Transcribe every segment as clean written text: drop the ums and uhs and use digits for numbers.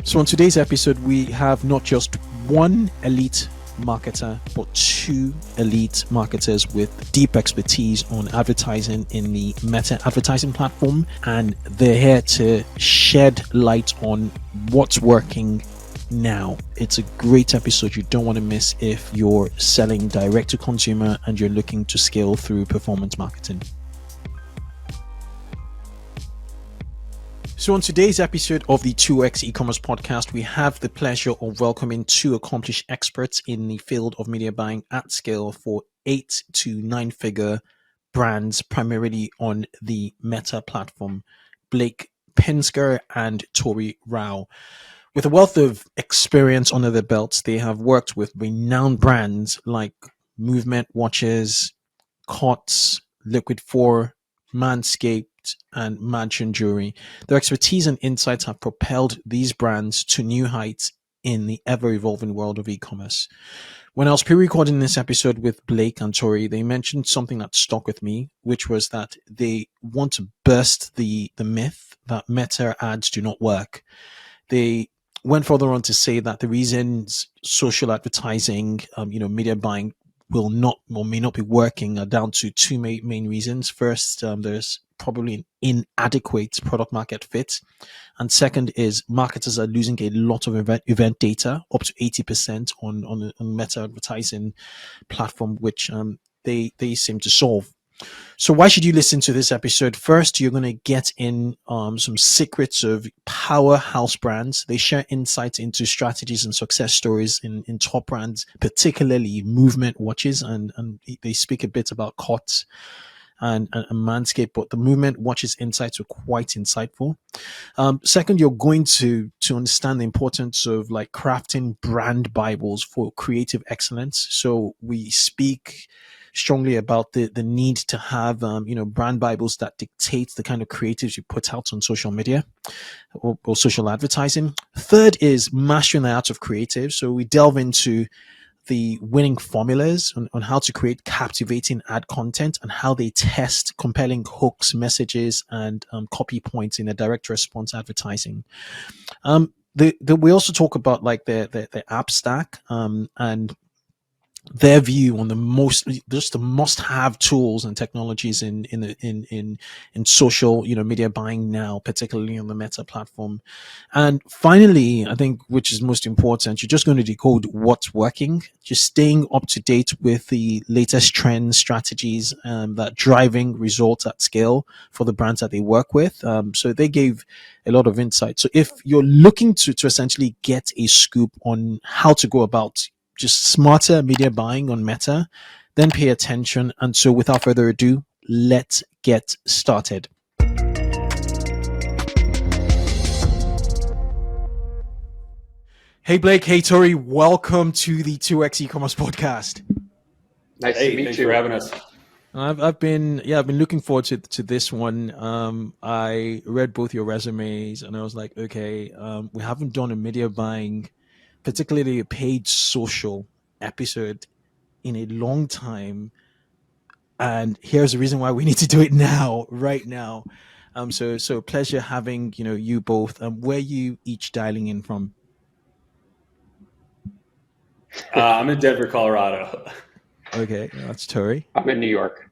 So on today's episode, we have not just one elite marketer, but two elite marketers with deep expertise on advertising in the Meta advertising platform. And they're here to shed light on what's working now. It's a great episode you don't want to miss if you're selling direct to consumer and you're looking to scale through performance marketing. So on today's episode of the 2X eCommerce podcast, we have the pleasure of welcoming two accomplished experts in the field of media buying at scale for 8 to 9 figure brands, primarily on the Meta platform, Blake Pinsker and Torii Rowe. With a wealth of experience under their belts, they have worked with renowned brands like Movement Watches, Cots, Liquid 4, Manscaped, and Manssion Jewelry. Their expertise and insights have propelled these brands to new heights in the ever-evolving world of e-commerce. When I was pre-recording this episode with Blake and Torii, they mentioned something that stuck with me, which was that they want to burst the myth that Meta ads do not work. They went further on to say that the reasons social advertising, media buying will not or may not be working are down to two main reasons. First, there's probably an inadequate product market fit. And second is marketers are losing a lot of event data, up to 80% on Meta advertising platform, which they seem to solve. So why should you listen to this episode? First, you're going to get in some secrets of powerhouse brands. They share insights into strategies and success stories in top brands, particularly Movement Watches, and they speak a bit about Cots and Manscaped, but the Movement Watches insights were quite insightful. Second, you're going to understand the importance of like crafting brand Bibles for creative excellence. So we speak strongly about the need to have brand Bibles that dictate the kind of creatives you put out on social media or social advertising. Third is mastering the art of creative. So we delve into the winning formulas on how to create captivating ad content and how they test compelling hooks, messages, and copy points in a direct response advertising. We also talk about like the app stack and their view on the must-have tools and technologies in social media buying now, particularly on the Meta platform. And finally, I think, which is most important, you're just going to decode what's working, just staying up to date with the latest trends, strategies that driving results at scale for the brands that they work with. So they gave a lot of insight. So if you're looking to essentially get a scoop on how to go about just smarter media buying on Meta, then pay attention. And so without further ado, let's get started. Hey, Blake. Hey, Torii. Welcome to the 2X eCommerce podcast. Nice to meet you. Thanks for having us. I've been looking forward to this one. I read both your resumes and I was like, okay, we haven't done a media buying, particularly a paid social episode in a long time. And here's the reason why we need to do it now, right now. So pleasure having, you both. Where you each dialing in from? I'm in Denver, Colorado. Okay, that's Torii. I'm in New York.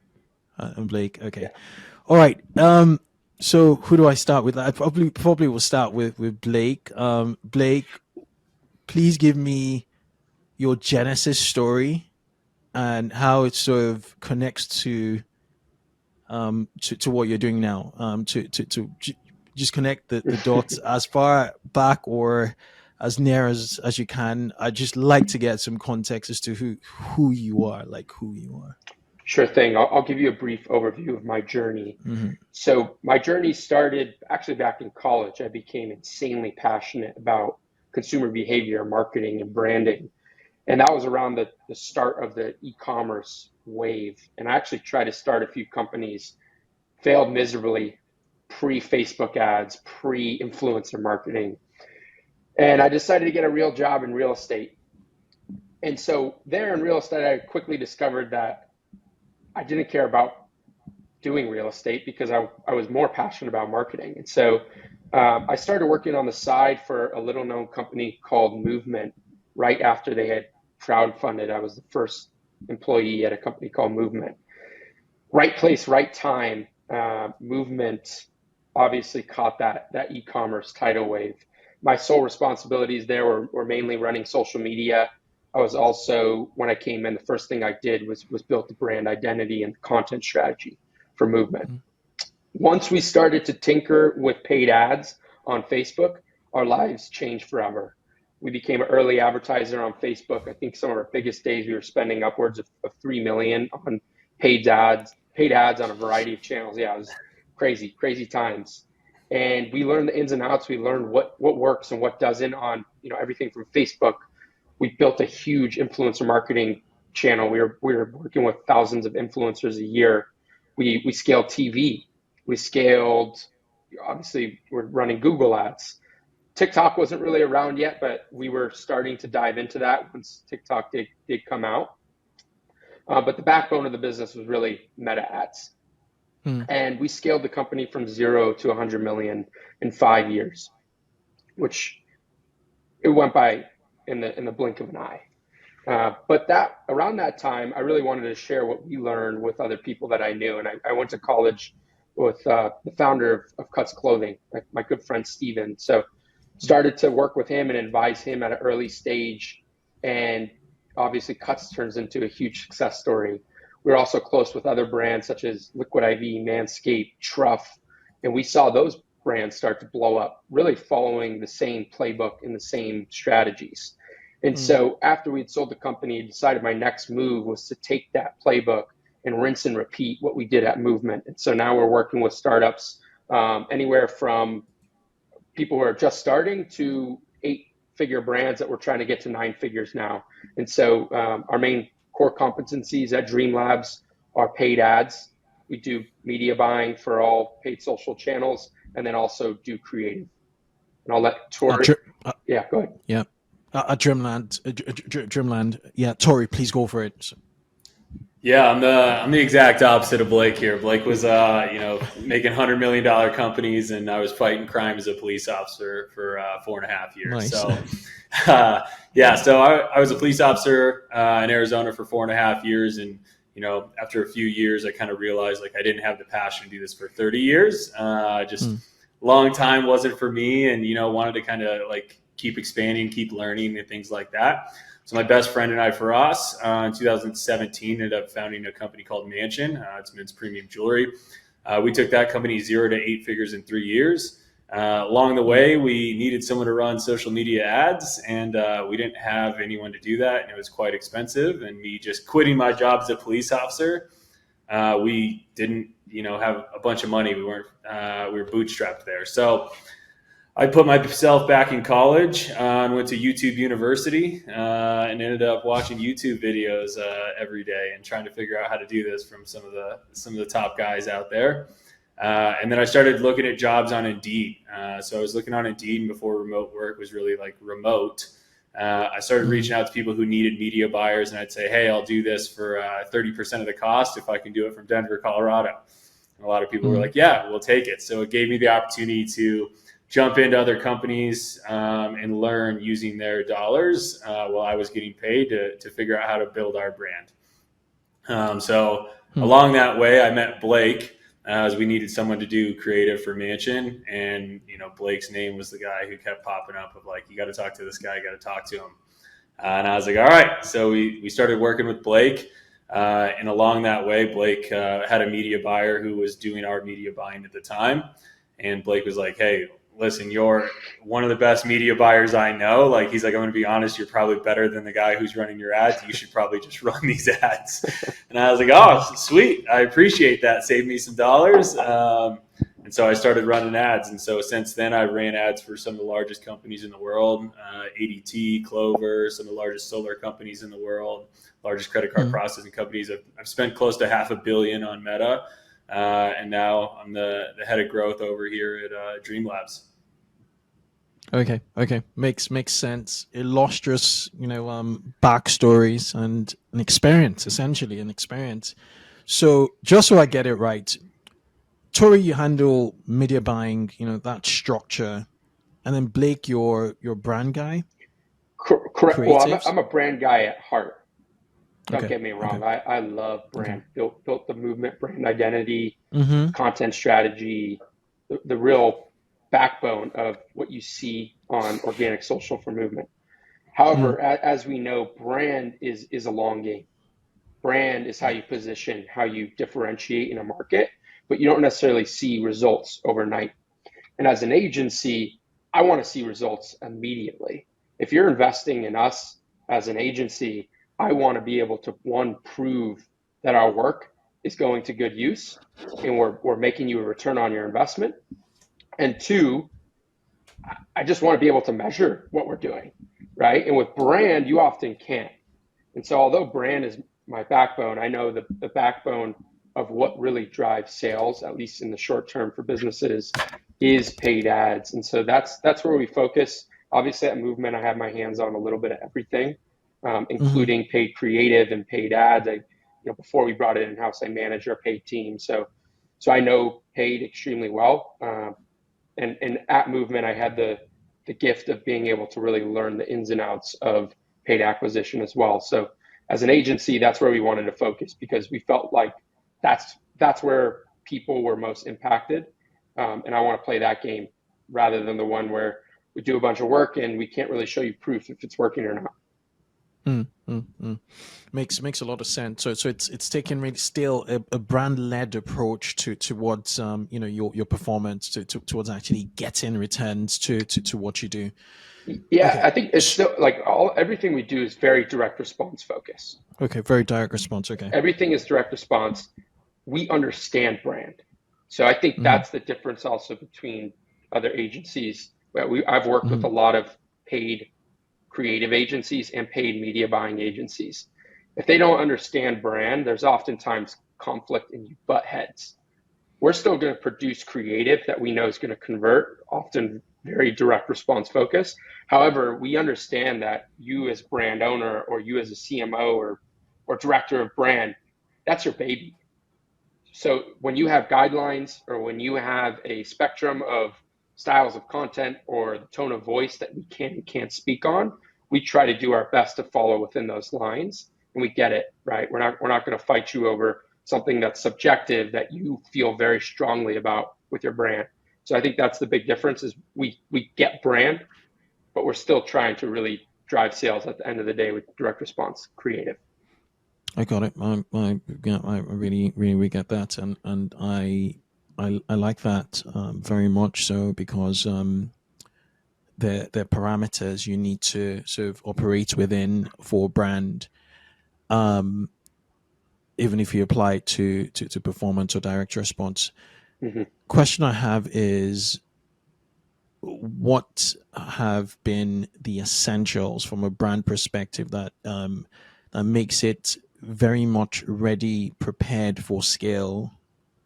And Blake. Okay. Yeah. All right. So who do I start with? I probably will start with Blake. Blake, please give me your genesis story and how it sort of connects to what you're doing now. To just connect the dots as far back or as near as you can. I'd just like to get some context as to who you are. Sure thing. I'll give you a brief overview of my journey. Mm-hmm. So my journey started actually back in college. I became insanely passionate about consumer behavior, marketing, and branding. And that was around the start of the e-commerce wave. And I actually tried to start a few companies, failed miserably, pre-Facebook ads, pre-influencer marketing. And I decided to get a real job in real estate. And so there in real estate, I quickly discovered that I didn't care about doing real estate because I was more passionate about marketing. And so I started working on the side for a little known company called Movement right after they had crowdfunded. I was the first employee at a company called Movement. Right place, right time. Movement obviously caught that e-commerce tidal wave. My sole responsibilities there were mainly running social media. I was also, when I came in, the first thing I did was built the brand identity and content strategy for Movement. Once we started to tinker with paid ads on Facebook, our lives changed forever. We became an early advertiser on Facebook. I think some of our biggest days we were spending upwards of 3 million on paid ads on a variety of channels. Yeah, it was crazy times. And we learned the ins and outs. We learned what works and what doesn't on, everything from Facebook. We built a huge influencer marketing channel. We were working with thousands of influencers a year. We scaled TV. We scaled, obviously, we're running Google ads. TikTok wasn't really around yet, but we were starting to dive into that once TikTok did come out. But the backbone of the business was really Meta ads. And we scaled the company from 0 to 100 million in 5 years, which it went by in the blink of an eye. But around that time, I really wanted to share what we learned with other people that I knew. And I went to college with the founder of Cuts Clothing, my good friend Steven. So started to work with him and advise him at an early stage. And obviously Cuts turns into a huge success story. We're also close with other brands such as Liquid IV, Manscaped, Truff. And we saw those brands start to blow up, really following the same playbook and the same strategies. And so after we'd sold the company, I decided my next move was to take that playbook and rinse and repeat what we did at Movement. And so now we're working with startups anywhere from people who are just starting to 8-figure brands that we're trying to get to 9 figures now. And so our main core competencies at DREAMLABS are paid ads. We do media buying for all paid social channels, and then also do creative. And I'll let Torii. Yeah, go ahead. Yeah. Dreamland. Yeah, Torii, please go for it. Yeah, I'm the exact opposite of Blake here. Blake was making $100 million companies, and I was fighting crime as a police officer for 4.5 years. Nice. So so I was a police officer in Arizona for 4.5 years, and after a few years, I kind of realized I didn't have the passion to do this for 30 years. Long time wasn't for me, and wanted to kind of keep expanding, keep learning, and things like that. So my best friend and I, for us, in 2017, ended up founding a company called Manssion. It's men's premium jewelry. We took that company 0 to 8 figures in 3 years. Along the way, we needed someone to run social media ads, and we didn't have anyone to do that, and it was quite expensive. And me just quitting my job as a police officer, we didn't, have a bunch of money. We were bootstrapped there. So I put myself back in college and went to YouTube University and ended up watching YouTube videos every day and trying to figure out how to do this from some of the top guys out there. And then I started looking at jobs on Indeed. So I was looking on Indeed, and before remote work was really remote, I started reaching out to people who needed media buyers, and I'd say, hey, I'll do this for 30% of the cost if I can do it from Denver, Colorado. And a lot of people were like, yeah, we'll take it. So it gave me the opportunity to jump into other companies and learn using their dollars while I was getting paid to figure out how to build our brand. Along that way, I met Blake as we needed someone to do creative for Manssion. And, Blake's name was the guy who kept popping up of you got to talk to this guy, you got to talk to him. And I was like, all right. So we started working with Blake. And along that way, Blake had a media buyer who was doing our media buying at the time. And Blake was like, hey, listen, you're one of the best media buyers I know. He's like, I'm going to be honest, you're probably better than the guy who's running your ads. You should probably just run these ads. And I was like, oh, sweet. I appreciate that. Save me some dollars. And so I started running ads. And so since then, I ran ads for some of the largest companies in the world, ADT, Clover, some of the largest solar companies in the world, largest credit card processing companies. I've spent close to $500 million on Meta. And now I'm the head of growth over here at DREAMLABS. Okay, makes sense. Illustrious, backstories and an experience, essentially an experience. So just so I get it right, Torii, you handle media buying, that structure, and then Blake, your brand guy, Correct. Well, creatives. I'm a brand guy at heart. Don't Okay. get me Okay. wrong. I love Okay. brand. Built the movement, brand identity, Mm-hmm. content strategy, the real backbone of what you see on organic social for movement. Mm. However, as we know, brand is a long game. Brand is how you position, how you differentiate in a market, but you don't necessarily see results overnight. And as an agency, I want to see results immediately. If you're investing in us as an agency, I want to be able to, one, prove that our work is going to good use and we're making you a return on your investment. And two, I just want to be able to measure what we're doing, right? And with brand, you often can't. And so, although brand is my backbone, I know the backbone of what really drives sales, at least in the short term for businesses, is paid ads. And so that's where we focus. Obviously, at Movement, I have my hands on a little bit of everything, Mm-hmm. including paid creative and paid ads. Before we brought it in house, I manage our paid team, so I know paid extremely well. And at Movement, I had the gift of being able to really learn the ins and outs of paid acquisition as well. So as an agency, that's where we wanted to focus because we felt like that's where people were most impacted. And I want to play that game rather than the one where we do a bunch of work and we can't really show you proof if it's working or not. Mm, mm, mm. Makes a lot of sense. So it's taking really still a brand led approach towards your performance towards actually getting returns to what you do. Yeah, Okay. I think it's still like everything we do is very direct response focused. Okay. Very direct response. Okay. Everything is direct response. We understand brand. So I think Mm-hmm. that's the difference also between other agencies. I've worked with Mm-hmm. a lot of paid creative agencies and paid media buying agencies. If they don't understand brand, there's oftentimes conflict and you butt heads. We're still going to produce creative that we know is going to convert, often very direct response focused. However, we understand that you as brand owner or you as a CMO or director of brand, that's your baby. So when you have guidelines or when you have a spectrum of styles of content or the tone of voice that we can and can't speak on, we try to do our best to follow within those lines, and we get it right. We're not going to fight you over something that's subjective that you feel very strongly about with your brand. So I think that's the big difference is we get brand, but we're still trying to really drive sales at the end of the day with direct response creative. I got it. I really get that, and I like that very much so because the parameters you need to sort of operate within for brand, um, even if you apply it to performance or direct response. Mm-hmm. Question I have is, what have been the essentials from a brand perspective that makes it very much ready, prepared for scale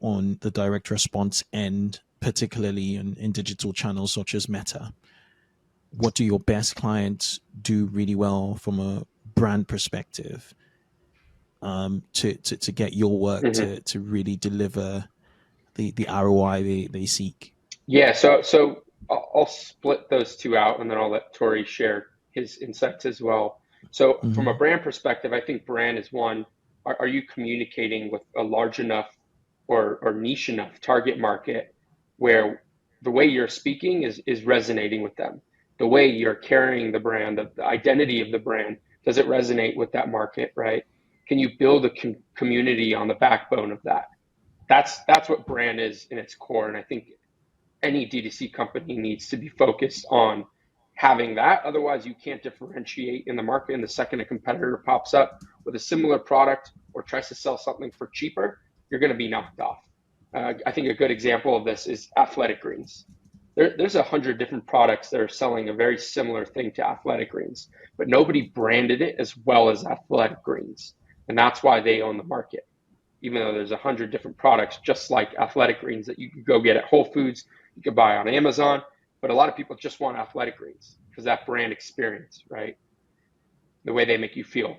on the direct response end, particularly in digital channels such as Meta? What do your best clients do really well from a brand perspective, to get your work Mm-hmm. to really deliver the ROI they seek? Yeah, so I'll split those two out and then I'll let Torii share his insights as well. So from a Mm-hmm. brand perspective, I think brand is one. Are you communicating with a large enough or niche enough target market where the way you're speaking is resonating with them? The way you're carrying the brand, the identity of the brand, does it resonate with that market, right? Can you build a community on the backbone of that? That's what brand is in its core. And I think any D2C company needs to be focused on having that. Otherwise, you can't differentiate in the market. And the second a competitor pops up with a similar product or tries to sell something for cheaper, you're going to be knocked off. I think a good example of this is athletic greens. There's 100 different products that are selling a very similar thing to athletic greens, but nobody branded it as well as athletic greens. And that's why they own the market, even though there's 100 different products just like athletic greens that you could go get at Whole Foods, you could buy on Amazon. But a lot of people just want athletic greens because that brand experience, right? The way they make you feel.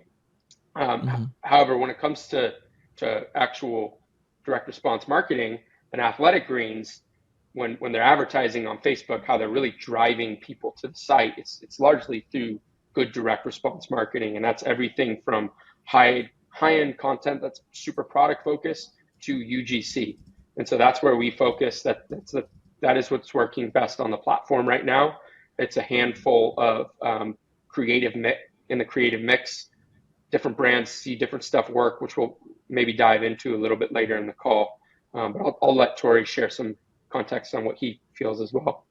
Mm-hmm. However, when it comes to actual direct response marketing, And Athletic Greens, when they're advertising on Facebook, how they're really driving people to the site, it's largely through good direct response marketing. And that's everything from high-end content that's super product focused to UGC. And so that's where we focus. That is what's working best on the platform right now. It's a handful of creative mix. Different brands see different stuff work, which we'll maybe dive into a little bit later in the call. But I'll let Torii share some context on what he feels as well.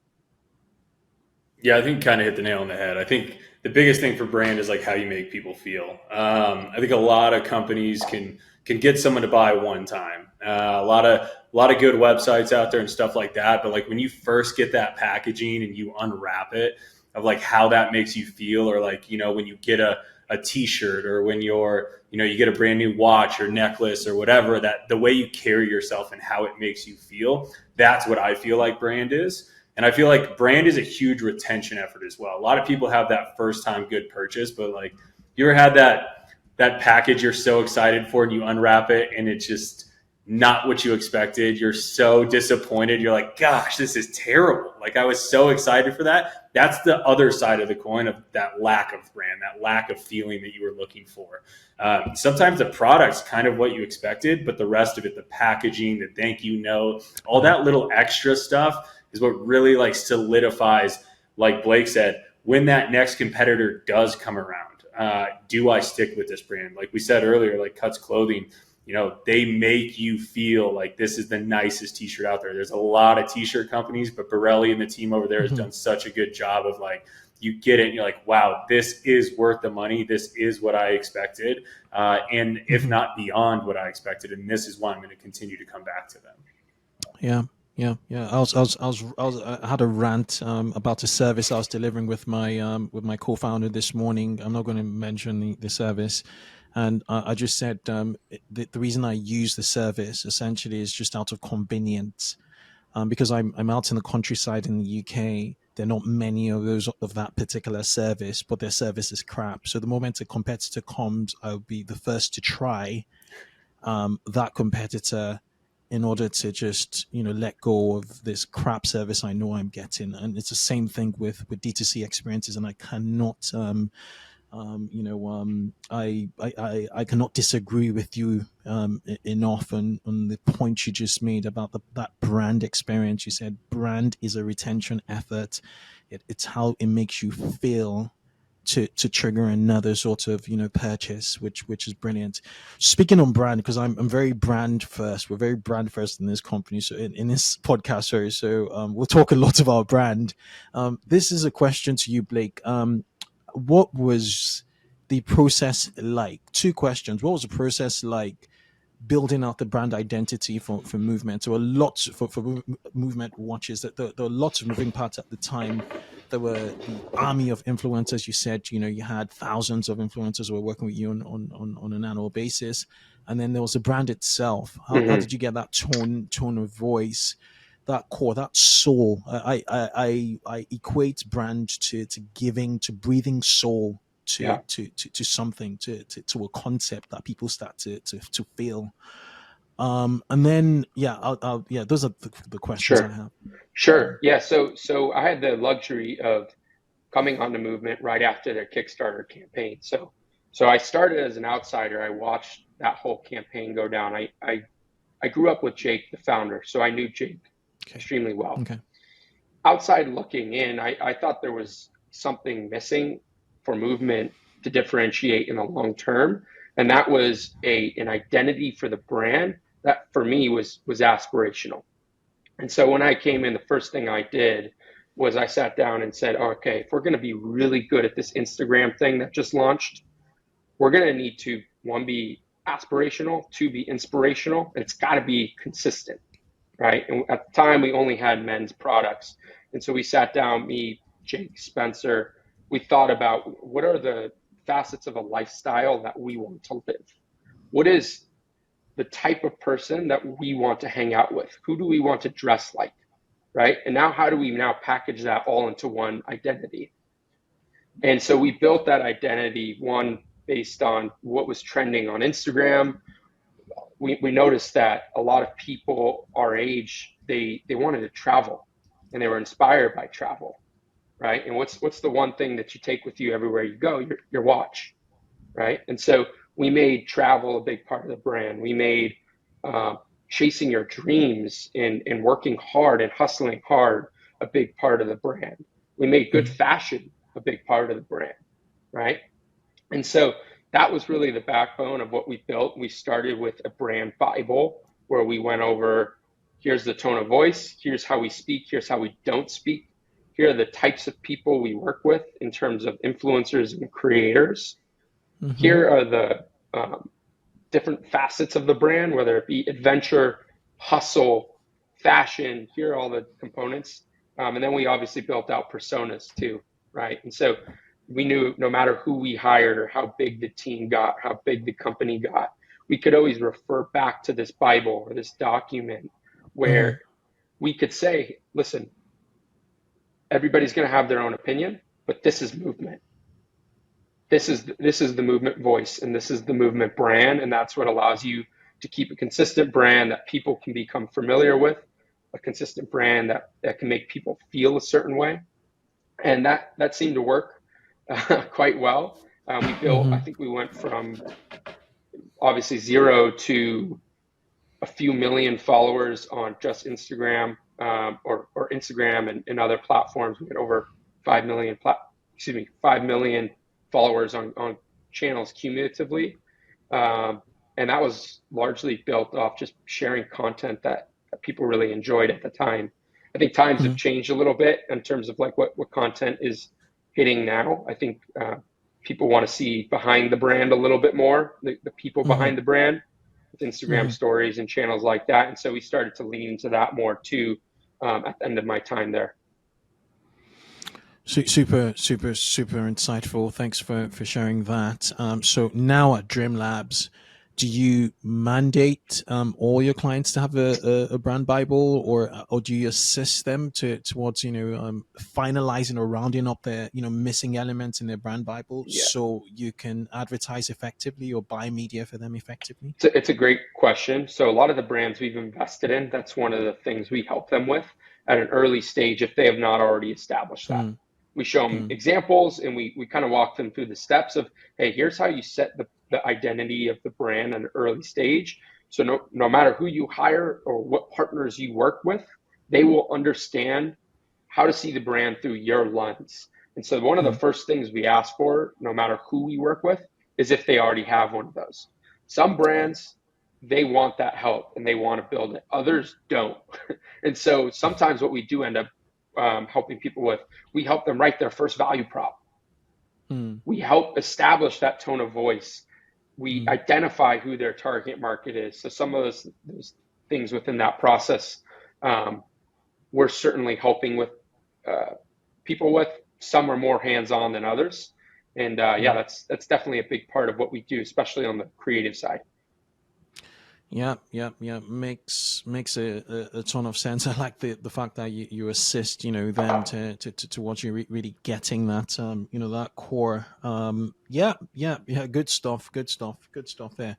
Yeah, I think you kind of hit the nail on the head. I think the biggest thing for brand is like how you make people feel. I think a lot of companies can get someone to buy one time. A lot of good websites out there and stuff like that. But like when you first get that packaging and you unwrap it, of like how that makes you feel, or like, you know, when you get a t-shirt, or when you get a brand new watch or necklace or whatever, that the way you carry yourself and how it makes you feel, that's what I feel like brand is. And I feel like brand is a huge retention effort as well. A lot of people have that first time good purchase, but like, you ever had that package you're so excited for and you unwrap it and it's just not what you expected? You're so disappointed. You're like, gosh, this is terrible. Like, I was so excited for that. That's the other side of the coin of that lack of brand, that lack of feeling that you were looking for. Sometimes the product's kind of what you expected, but the rest of it, the packaging, the thank you note, all that little extra stuff is what really like solidifies, like Blake said, when that next competitor does come around, do I stick with this brand? Like we said earlier, like Cuts Clothing, you know, they make you feel like this is the nicest t-shirt out there. There's a lot of t-shirt companies, but Borelli and the team over there has done such a good job of like, you get it and you're like, wow, this is worth the money. This is what I expected. And if not beyond what I expected. And this is why I'm going to continue to come back to them. Yeah. I had a rant about a service I was delivering with my co-founder this morning. I'm not going to mention the service, and I just said the reason I use the service essentially is just out of convenience, because I'm out in the countryside in the UK. There are not many of that particular service, but their service is crap. So the moment a competitor comes, I'll be the first to try that competitor, in order to just, let go of this crap service I know I'm getting. And it's the same thing with D2C experiences. And I cannot, I cannot disagree with you enough on the point you just made about that brand experience. You said brand is a retention effort. It's how it makes you feel to trigger another sort of purchase, which is brilliant. Speaking on brand, because I'm very brand first. We're very brand first in this company. So in this podcast, sorry. So we'll talk a lot about brand. This is a question to you, Blake. What was the process like? Two questions. What was the process like building out the brand identity for Movement? So a lot for Movement watches, that there were lots of moving parts at the time. There were the army of influencers. You said, you had thousands of influencers who were working with you on an annual basis. And then there was the brand itself. How did you get that tone of voice, that core, that soul? I equate brand to giving, to breathing soul to something, to a concept that people start to feel. And then, those are the questions I have. Sure. Yeah. So I had the luxury of coming on the Movement right after their Kickstarter campaign. So I started as an outsider. I watched that whole campaign go down. I grew up with Jake, the founder, so I knew Jake extremely well. Okay. Outside looking in, I thought there was something missing for Movement to differentiate in the long term, and that was an identity for the brand that for me was aspirational. And so when I came in, the first thing I did was I sat down and said, okay, if we're going to be really good at this Instagram thing that just launched, we're going to need to, one, be aspirational, two, be inspirational, and it's got to be consistent, right? And at the time, we only had men's products. And so we sat down, me, Jake, Spencer, we thought about what are the facets of a lifestyle that we want to live? What is the type of person that we want to hang out with? Who do we want to dress like, right? And now how do we now package that all into one identity? And so we built that identity, one, based on what was trending on Instagram, we noticed that a lot of people our age, they wanted to travel and they were inspired by travel, right? And what's the one thing that you take with you everywhere you go? Your watch, right? And so we made travel a big part of the brand. We made chasing your dreams and working hard and hustling hard a big part of the brand. We made good fashion a big part of the brand, right? And so that was really the backbone of what we built. We started with a brand Bible where we went over, here's the tone of voice, here's how we speak, here's how we don't speak, here are the types of people we work with in terms of influencers and creators. Here are the different facets of the brand, whether it be adventure, hustle, fashion, here are all the components. And then we obviously built out personas too, right? And so we knew no matter who we hired or how big the team got, how big the company got, we could always refer back to this Bible or this document where we could say, listen, everybody's going to have their own opinion, but this is movement. This is the movement voice, and this is the movement brand, and that's what allows you to keep a consistent brand that people can become familiar with, a consistent brand that can make people feel a certain way. And that seemed to work quite well. We built, I think we went from obviously 0 to a few million followers on just Instagram, or Instagram and other platforms. We had over 5 million followers on channels cumulatively. And that was largely built off just sharing content that people really enjoyed at the time. I think times have changed a little bit in terms of like what content is hitting now. I think people want to see behind the brand a little bit more, the people behind the brand, with Instagram stories and channels like that. And so we started to lean into that more too at the end of my time there. Super insightful. Thanks for sharing that. So now at DREAMLABS, do you mandate all your clients to have a brand Bible, or do you assist them towards finalizing or rounding up their missing elements in their brand Bible, so you can advertise effectively or buy media for them effectively? It's a great question. So a lot of the brands we've invested in, that's one of the things we help them with at an early stage if they have not already established that. We show them examples, and we kind of walk them through the steps of, hey, here's how you set the identity of the brand at an early stage. So no matter who you hire or what partners you work with, they will understand how to see the brand through your lens. And so one of the first things we ask for, no matter who we work with, is if they already have one of those. Some brands, they want that help and they want to build it. Others don't. And so sometimes what we do end up helping people with, we help them write their first value prop. We help establish that tone of voice. We identify who their target market is. So some of those things within that process, we're certainly helping with people with. Some are more hands-on than others. And that's definitely a big part of what we do, especially on the creative side. Yeah. Makes a ton of sense. I like the fact that you assist, them towards you really getting that, that core. Good stuff there.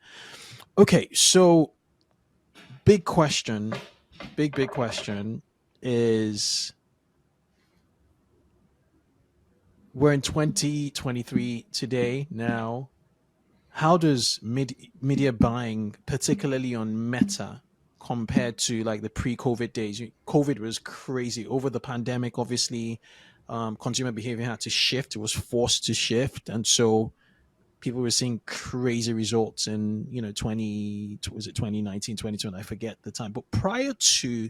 Okay, so big question is, we're in 2023 today now. How does media buying, particularly on Meta, compare to like the pre-COVID days? COVID was crazy. Over the pandemic, obviously, consumer behavior had to shift. It was forced to shift. And so people were seeing crazy results in, 2019, 2020, I forget the time. But prior to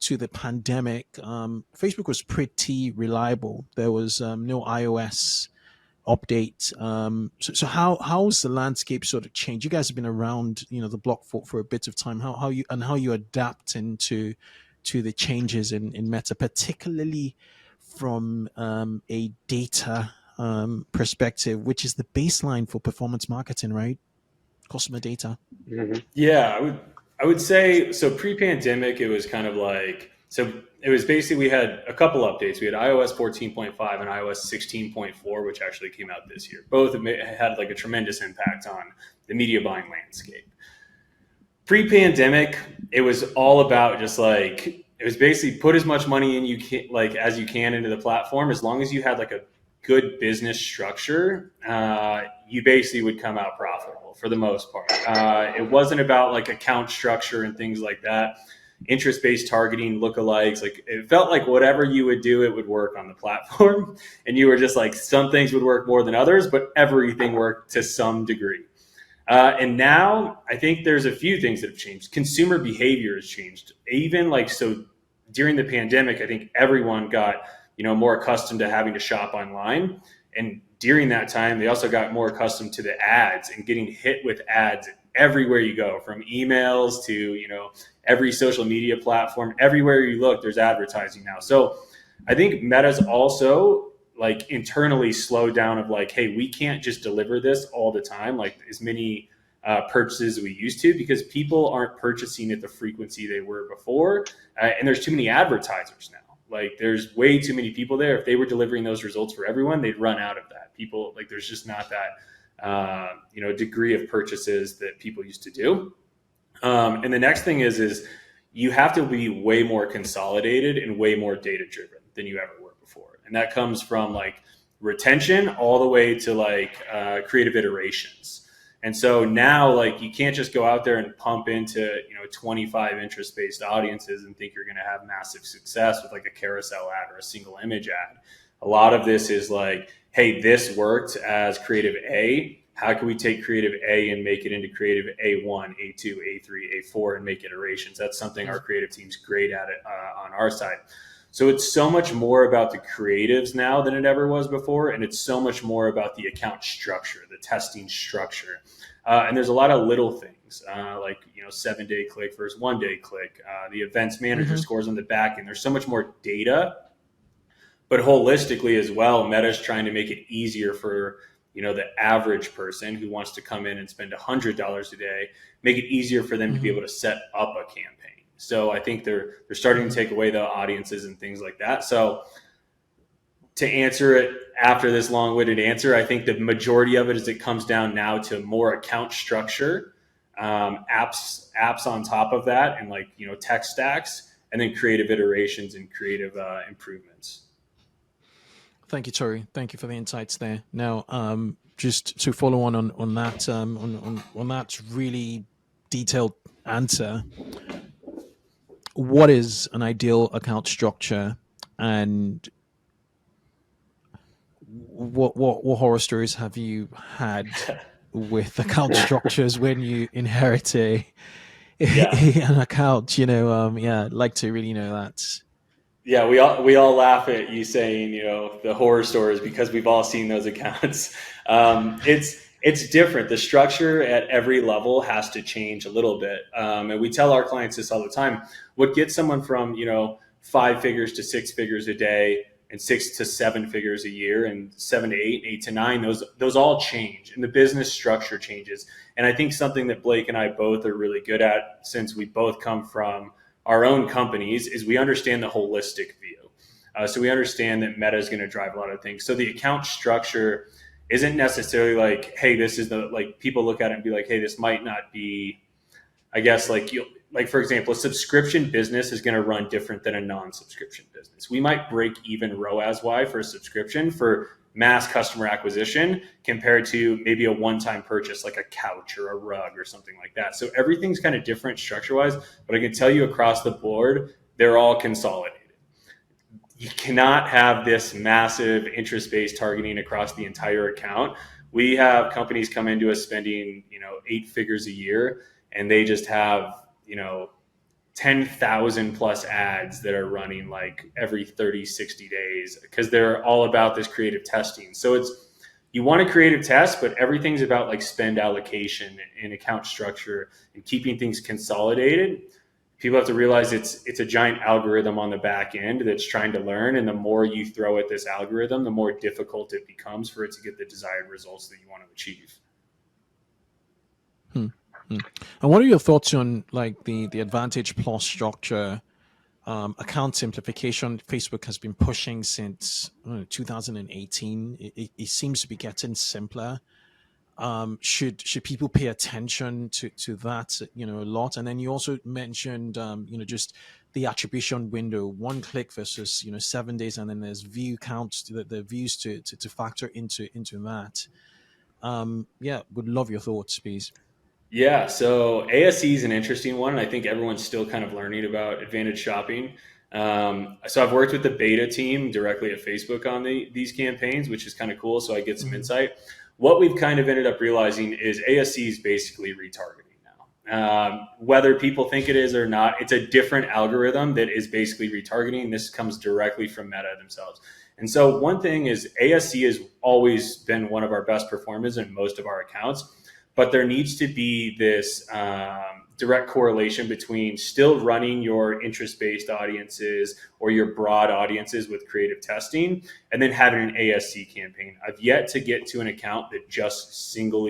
the pandemic, Facebook was pretty reliable. There was no iOS update. So how's the landscape sort of changed? You guys have been around, the block for a bit of time. How you adapt into the changes in Meta, particularly from a data perspective, which is the baseline for performance marketing, right? Customer data. Yeah, I would say so. Pre-pandemic, it was kind of like, so it was basically, we had a couple updates. We had iOS 14.5 and iOS 16.4, which actually came out this year. Both had like a tremendous impact on the media buying landscape. pre-pandemic, it was all about just like, it was basically put as much money in as you can into the platform. As long as you had like a good business structure, you basically would come out profitable for the most part. It wasn't about like account structure and things like that. Interest-based targeting, lookalikes, like it felt like whatever you would do, it would work on the platform. And you were just like, some things would work more than others, but everything worked to some degree. And now I think there's a few things that have changed. Consumer behavior has changed. Even like, so during the pandemic, I think everyone got, more accustomed to having to shop online. And during that time, they also got more accustomed to the ads and getting hit with ads everywhere you go, from emails to, every social media platform. Everywhere you look, there's advertising now. So I think Meta's also like internally slowed down of like, hey, we can't just deliver this all the time, like as many purchases we used to, because people aren't purchasing at the frequency they were before. And there's too many advertisers now. Like there's way too many people there. If they were delivering those results for everyone, they'd run out of that. People, like there's just not that, degree of purchases that people used to do. And the next thing is you have to be way more consolidated and way more data driven than you ever were before. And that comes from like retention all the way to like creative iterations. And so now, like, you can't just go out there and pump into, 25 interest-based audiences and think you're going to have massive success with like a carousel ad or a single image ad. A lot of this is like, hey, this worked as creative A. How can we take creative A and make it into creative A1, A2, A3, A4, and make iterations? That's something our creative team's great at it on our side. So it's so much more about the creatives now than it ever was before. And it's so much more about the account structure, the testing structure. And there's a lot of little things like, 7-day click versus 1-day click, the events manager scores on the back end. There's so much more data, but holistically as well, Meta's trying to make it easier for, the average person who wants to come in and spend $100 a day, make it easier for them to be able to set up a campaign. So I think they're starting to take away the audiences and things like that. So to answer it after this long-winded answer, I think the majority of it is it comes down now to more account structure, apps on top of that, and like, tech stacks, and then creative iterations and creative improvements. Thank you, Torii. Thank you for the insights there. Now, just to follow on that, on that really detailed answer, what is an ideal account structure, and what horror stories have you had with account structures when you inherit an account? I'd like to really know that. Yeah, we all laugh at you saying, the horror stories, because we've all seen those accounts. It's different. The structure at every level has to change a little bit. And we tell our clients this all the time. What gets someone from, 5 figures to 6 figures a day, and 6 to 7 figures a year, and 7 to 8, 8 to 9, those all change, and the business structure changes. And I think something that Blake and I both are really good at, since we both come from our own companies, is we understand the holistic view. So we understand that Meta is going to drive a lot of things. So the account structure isn't necessarily like, hey, this is people look at it and be like, hey, this might not be, I guess, like for example, a subscription business is going to run different than a non-subscription business. We might break even ROAS-wise for a subscription for mass customer acquisition compared to maybe a one-time purchase like a couch or a rug or something like that. So everything's kind of different structure-wise, but I can tell you across the board, they're all consolidated. You cannot have this massive interest-based targeting across the entire account. We have companies come into us spending, 8 figures a year, and they just have, 10,000 plus ads that are running like every 30, 60 days, because they're all about this creative testing. So you want a creative test, but everything's about like spend allocation and account structure and keeping things consolidated. People have to realize it's a giant algorithm on the back end that's trying to learn. And the more you throw at this algorithm, the more difficult it becomes for it to get the desired results that you want to achieve. And what are your thoughts on like the Advantage Plus structure, account simplification Facebook has been pushing since 2018? It seems to be getting simpler. should people pay attention to that, a lot? And then you also mentioned, just the attribution window, 1 click versus 7 days, and then there's view counts, the views to factor into that. Yeah, would love your thoughts, please. Yeah, so ASE is an interesting one, and I think everyone's still kind of learning about advantage shopping. So I've worked with the beta team directly at Facebook on these campaigns, which is kind of cool. So I get some insight. What we've kind of ended up realizing is ASE is basically retargeting now. Whether people think it is or not, it's a different algorithm that is basically retargeting. This comes directly from Meta themselves. And so one thing is ASE has always been one of our best performers in most of our accounts, but there needs to be this direct correlation between still running your interest-based audiences or your broad audiences with creative testing and then having an ASC campaign. I've yet to get to an account that just single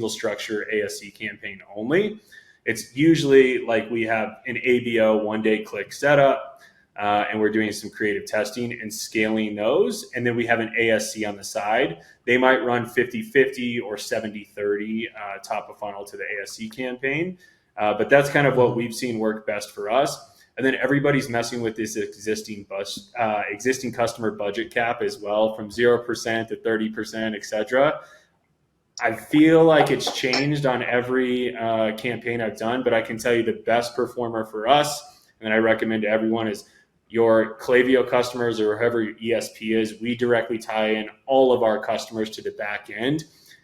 structure ASC campaign only. It's usually like we have an ABO 1-day click setup, and we're doing some creative testing and scaling those. And then we have an ASC on the side. They might run 50-50 or 70-30 top of funnel to the ASC campaign. But that's kind of what we've seen work best for us. And then everybody's messing with this existing customer budget cap as well, from 0% to 30%, et cetera. I feel like it's changed on every campaign I've done, but I can tell you the best performer for us, and I recommend to everyone, is your Klaviyo customers or whoever your ESP is. We directly tie in all of our customers to the back end.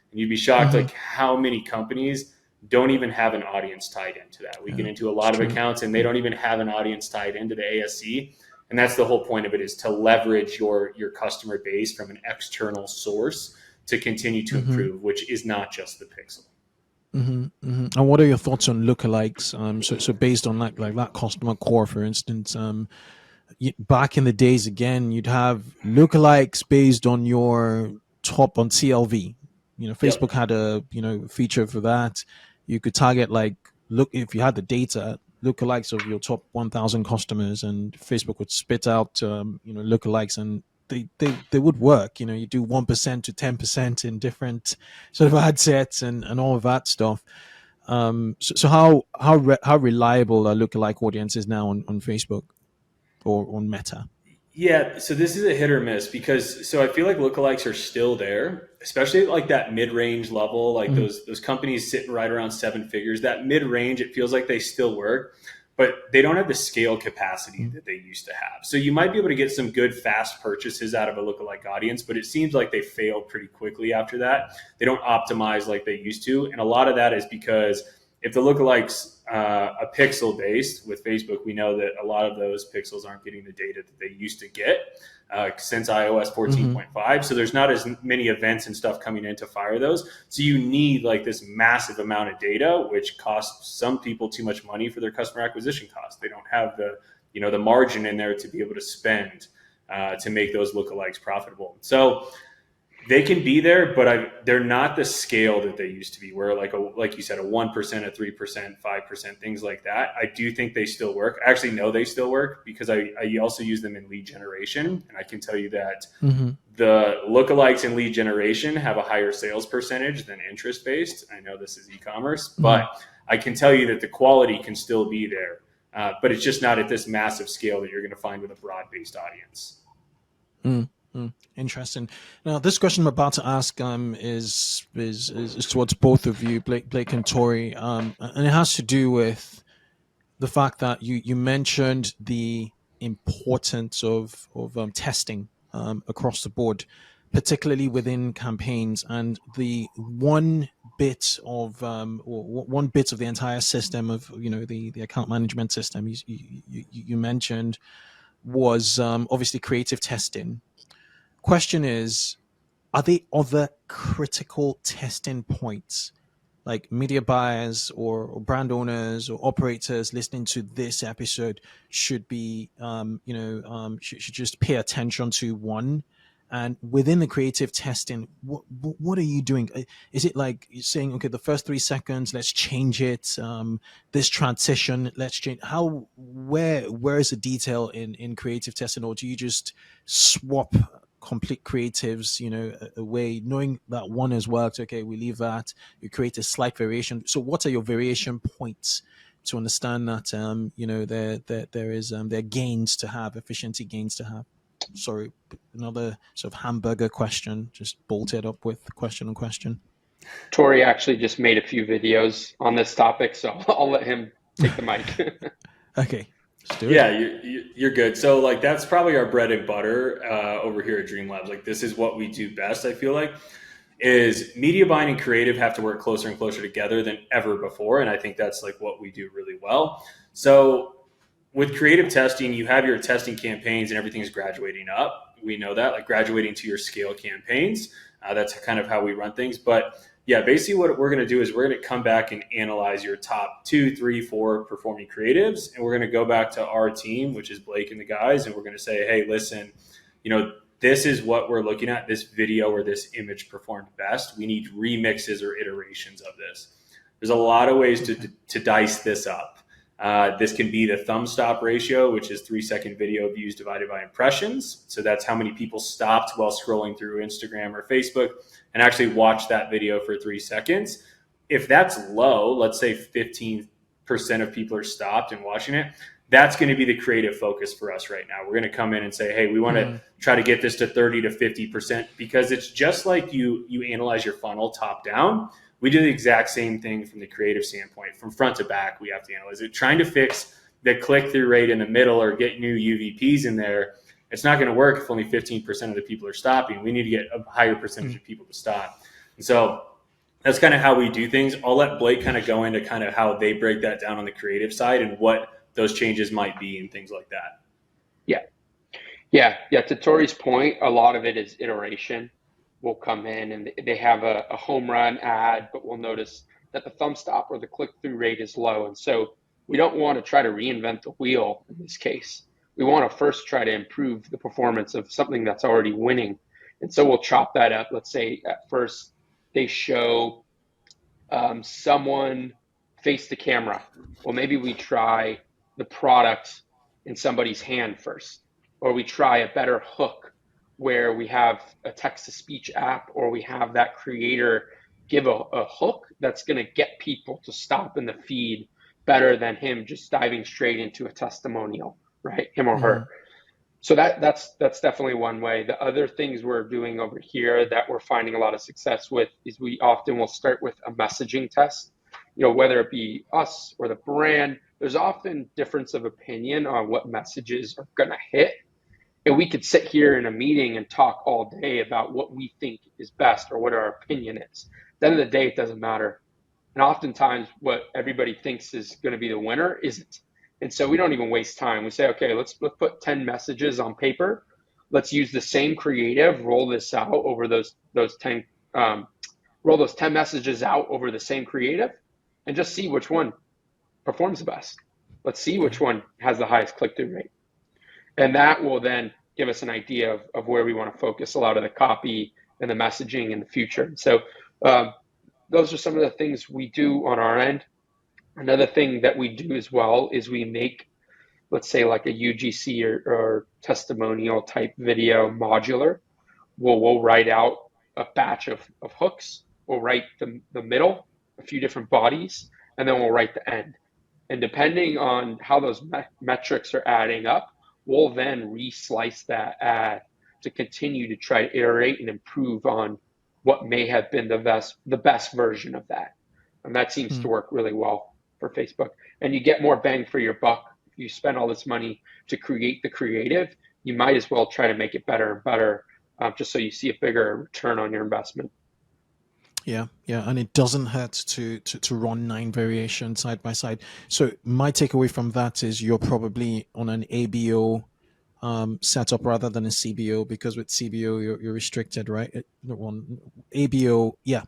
And you'd be shocked like how many companies don't even have an audience tied into that. We get into a lot of accounts and they don't even have an audience tied into the ASC. And that's the whole point of it, is to leverage your customer base from an external source to continue to improve, which is not just the pixel. And what are your thoughts on lookalikes? So based on like that customer core, for instance, back in the days, again, you'd have lookalikes based on your top on CLV. Facebook had a feature for that. You could target if you had the data, lookalikes of your top 1,000 customers, and Facebook would spit out lookalikes, and they would work. You do 1% to 10% in different sort of ad sets and all of that stuff. So how reliable are lookalike audiences now on Facebook or on Meta? Yeah, so this is a hit or miss, because I feel like lookalikes are still there, especially at like that mid-range level, like those companies sitting right around 7 figures. That mid-range, it feels like they still work, but they don't have the scale capacity that they used to have. So you might be able to get some good fast purchases out of a lookalike audience, but it seems like they failed pretty quickly after that. They don't optimize like they used to, and a lot of that is because if the lookalikes a pixel based with Facebook, we know that a lot of those pixels aren't getting the data that they used to get since iOS 14.5. So there's not as many events and stuff coming in to fire those. So you need like this massive amount of data, which costs some people too much money for their customer acquisition costs. They don't have the margin in there to be able to spend to make those lookalikes profitable. So they can be there, but they're not the scale that they used to be, where like you said, a 1%, a 3%, 5%, things like that. I do think they still work. I actually know they still work because I also use them in lead generation. And I can tell you that the lookalikes in lead generation have a higher sales percentage than interest-based. I know this is e-commerce, but I can tell you that the quality can still be there. But it's just not at this massive scale that you're going to find with a broad-based audience. Interesting. Now, this question I'm about to ask is towards both of you, Blake and Torii, and it has to do with the fact that you mentioned the importance of testing across the board, particularly within campaigns, and the one bit of the entire system of the account management system you mentioned was obviously creative testing. Question is, are there other critical testing points, like media buyers or brand owners or operators listening to this episode should be should just pay attention to? One, and within the creative testing, what are you doing? Is it like you're saying, okay, the first 3 seconds, let's change it, this transition, let's change? Where is the detail in creative testing, or do you just swap complete creatives, a way, knowing that one has worked. Okay, we leave that. You create a slight variation. So, what are your variation points to understand that there are gains to have, efficiency gains to have? Sorry, another sort of hamburger question, just bolted up with question on question. Torii actually just made a few videos on this topic, so I'll let him take the mic. Okay. Yeah, you're good. So like that's probably our bread and butter over here at DreamLabs. Like this is what we do best. I feel like is media buying and creative have to work closer and closer together than ever before, and I think that's like what we do really well. So with creative testing, you have your testing campaigns and everything's graduating up. We know that, like graduating to your scale campaigns. That's kind of how we run things. But yeah, basically what we're going to do is we're going to come back and analyze your top 2, 3, 4 performing creatives. And we're going to go back to our team, which is Blake and the guys. And we're going to say, hey, listen, this is what we're looking at. This video or this image performed best. We need remixes or iterations of this. There's a lot of ways to dice this up. This can be the thumb stop ratio, which is 3-second video views divided by impressions. So that's how many people stopped while scrolling through Instagram or Facebook and actually watched that video for 3 seconds. If that's low, let's say 15% of people are stopped and watching it, that's going to be the creative focus for us right now. We're going to come in and say, hey, we want to try to get this to 30 to 50%, because it's just like you analyze your funnel top down. We do the exact same thing from the creative standpoint. From front to back, we have to analyze it. Trying to fix the click-through rate in the middle or get new UVPs in there, it's not going to work if only 15% of the people are stopping. We need to get a higher percentage of people to stop. And so that's kind of how we do things. I'll let Blake kind of go into kind of how they break that down on the creative side and what those changes might be and things like that. Yeah. To Tori's point, a lot of it is iteration. We'll come in and they have a home run ad, but we'll notice that the thumb stop or the click-through rate is low. And so we don't want to try to reinvent the wheel in this case. We want to first try to improve the performance of something that's already winning. And so we'll chop that up. Let's say at first they show someone face the camera. Well, maybe we try the product in somebody's hand first, or we try a better hook where we have a text-to-speech app, or we have that creator give a hook that's going to get people to stop in the feed better than him just diving straight into a testimonial, right? Him or her. So that's definitely one way. The other things we're doing over here that we're finding a lot of success with is we often will start with a messaging test. Whether it be us or the brand, there's often difference of opinion on what messages are going to hit. And we could sit here in a meeting and talk all day about what we think is best or what our opinion is. At the end of the day, it doesn't matter. And oftentimes what everybody thinks is going to be the winner isn't. And so we don't even waste time. We say, okay, let's put 10 messages on paper. Let's use the same creative, roll this out over those 10 messages out over the same creative, and just see which one performs the best. Let's see which one has the highest click-through rate. And that will then give us an idea of where we want to focus a lot of the copy and the messaging in the future. So those are some of the things we do on our end. Another thing that we do as well is we make, let's say like a UGC or testimonial type video modular. We'll write out a batch of hooks. We'll write the middle, a few different bodies, and then we'll write the end. And depending on how those metrics are adding up, we'll then re-slice that ad to continue to try to iterate and improve on what may have been the best version of that. And that seems to work really well for Facebook. And you get more bang for your buck. If you spend all this money to create the creative, you might as well try to make it better and better, just so you see a bigger return on your investment. Yeah, and it doesn't hurt to run 9 variations side by side. So my takeaway from that is you're probably on an ABO setup rather than a CBO, because with CBO you're restricted, right? ABO, yeah.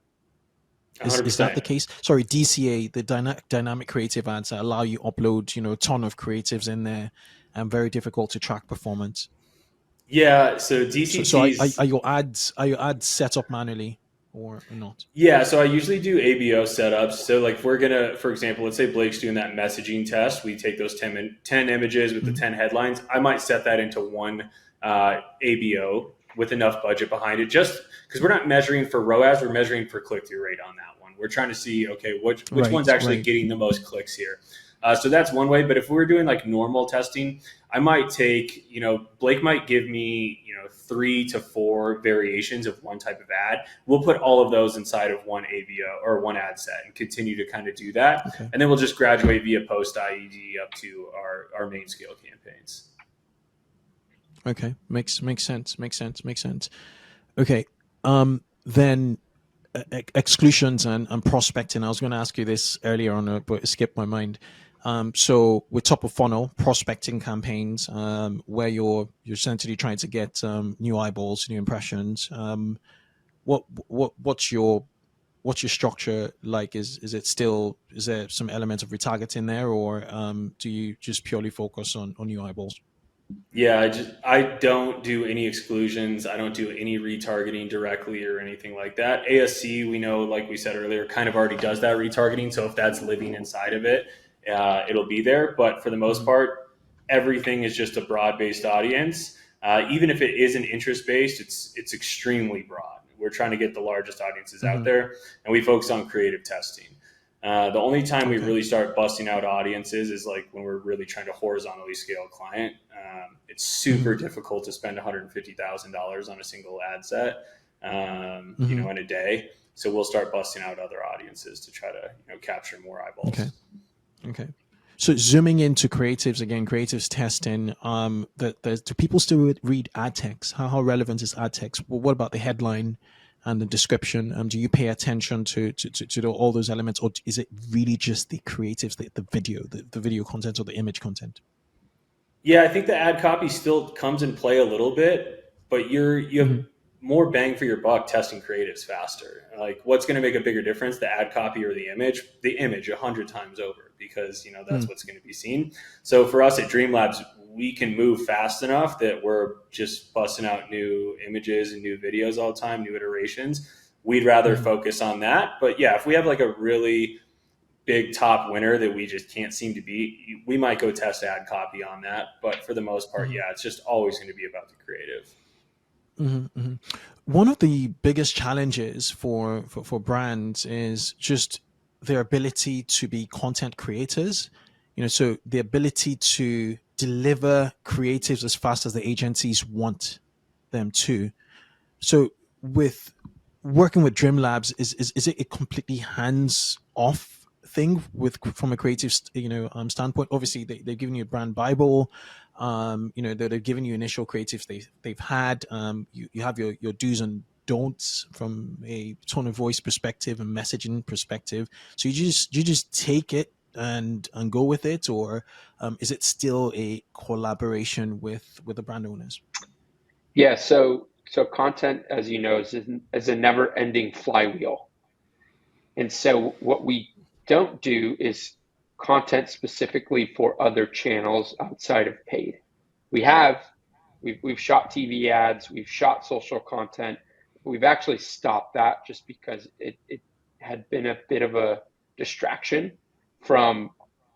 Is that the case? Sorry, DCA, the dynamic creative ads that allow you upload, a ton of creatives in there, and very difficult to track performance. Yeah, so DCTs. So are your ads set up manually or not? Yeah, so I usually do ABO setups. So like if we're gonna, for example, let's say Blake's doing that messaging test. We take those 10 images with the 10 headlines. I might set that into one ABO with enough budget behind it, just because we're not measuring for ROAS, we're measuring for click-through rate on that one. We're trying to see, okay, which one's actually getting the most clicks here. So that's one way. But if we're doing like normal testing, I might take, Blake might give me, 3 to 4 variations of one type of ad. We'll put all of those inside of one AVO or one ad set and continue to kind of do that. Okay. And then we'll just graduate via post IED up to our main scale campaigns. Okay. Makes sense. Okay. Then exclusions and prospecting. I was going to ask you this earlier on, but it skipped my mind. So with top of funnel prospecting campaigns, where you're essentially trying to get new eyeballs, new impressions. What's your structure like? Is there some element of retargeting there, or do you just purely focus on new eyeballs? Yeah, I don't do any exclusions. I don't do any retargeting directly or anything like that. ASC, we know, like we said earlier, kind of already does that retargeting. So if that's living inside of it, it'll be there. But for the most part, everything is just a broad-based audience. Even if it isn't interest-based, it's extremely broad. We're trying to get the largest audiences out there, and we focus on creative testing. The only time we really start busting out audiences is like when we're really trying to horizontally scale a client. It's super difficult to spend $150,000 on a single ad set, in a day. So we'll start busting out other audiences to try to capture more eyeballs. Okay. So zooming into creatives again, creatives testing. Do people still read ad text? How relevant is ad text? Well, what about the headline and the description? Do you pay attention to all those elements, or is it really just the creatives, the video, the video content or the image content? Yeah, I think the ad copy still comes in play a little bit, but you have more bang for your buck testing creatives faster. Like, what's going to make a bigger difference, the ad copy or the image? The image 100 times over, because that's what's going to be seen. So for us at DREAMLABS, we can move fast enough that we're just busting out new images and new videos all the time, new iterations. We'd rather focus on that. But yeah, if we have like a really big top winner that we just can't seem to beat, we might go test ad copy on that. But for the most part, yeah, it's just always going to be about the creative. One of the biggest challenges for brands is just their ability to be content creators. So the ability to deliver creatives as fast as the agencies want them to. So with working with DREAMLABS, is it a completely hands off thing from a creative standpoint? Obviously they've given you a brand bible, they've given you initial creatives they've had, you have your do's and don'ts from a tone of voice perspective and messaging perspective. So you just take it and go with it, or is it still a collaboration with the brand owners? Yeah, so content, as you know, is a never-ending flywheel. And so what we don't do is content specifically for other channels outside of paid. We've shot TV ads, we've shot social content. We've actually stopped that just because it had been a bit of a distraction from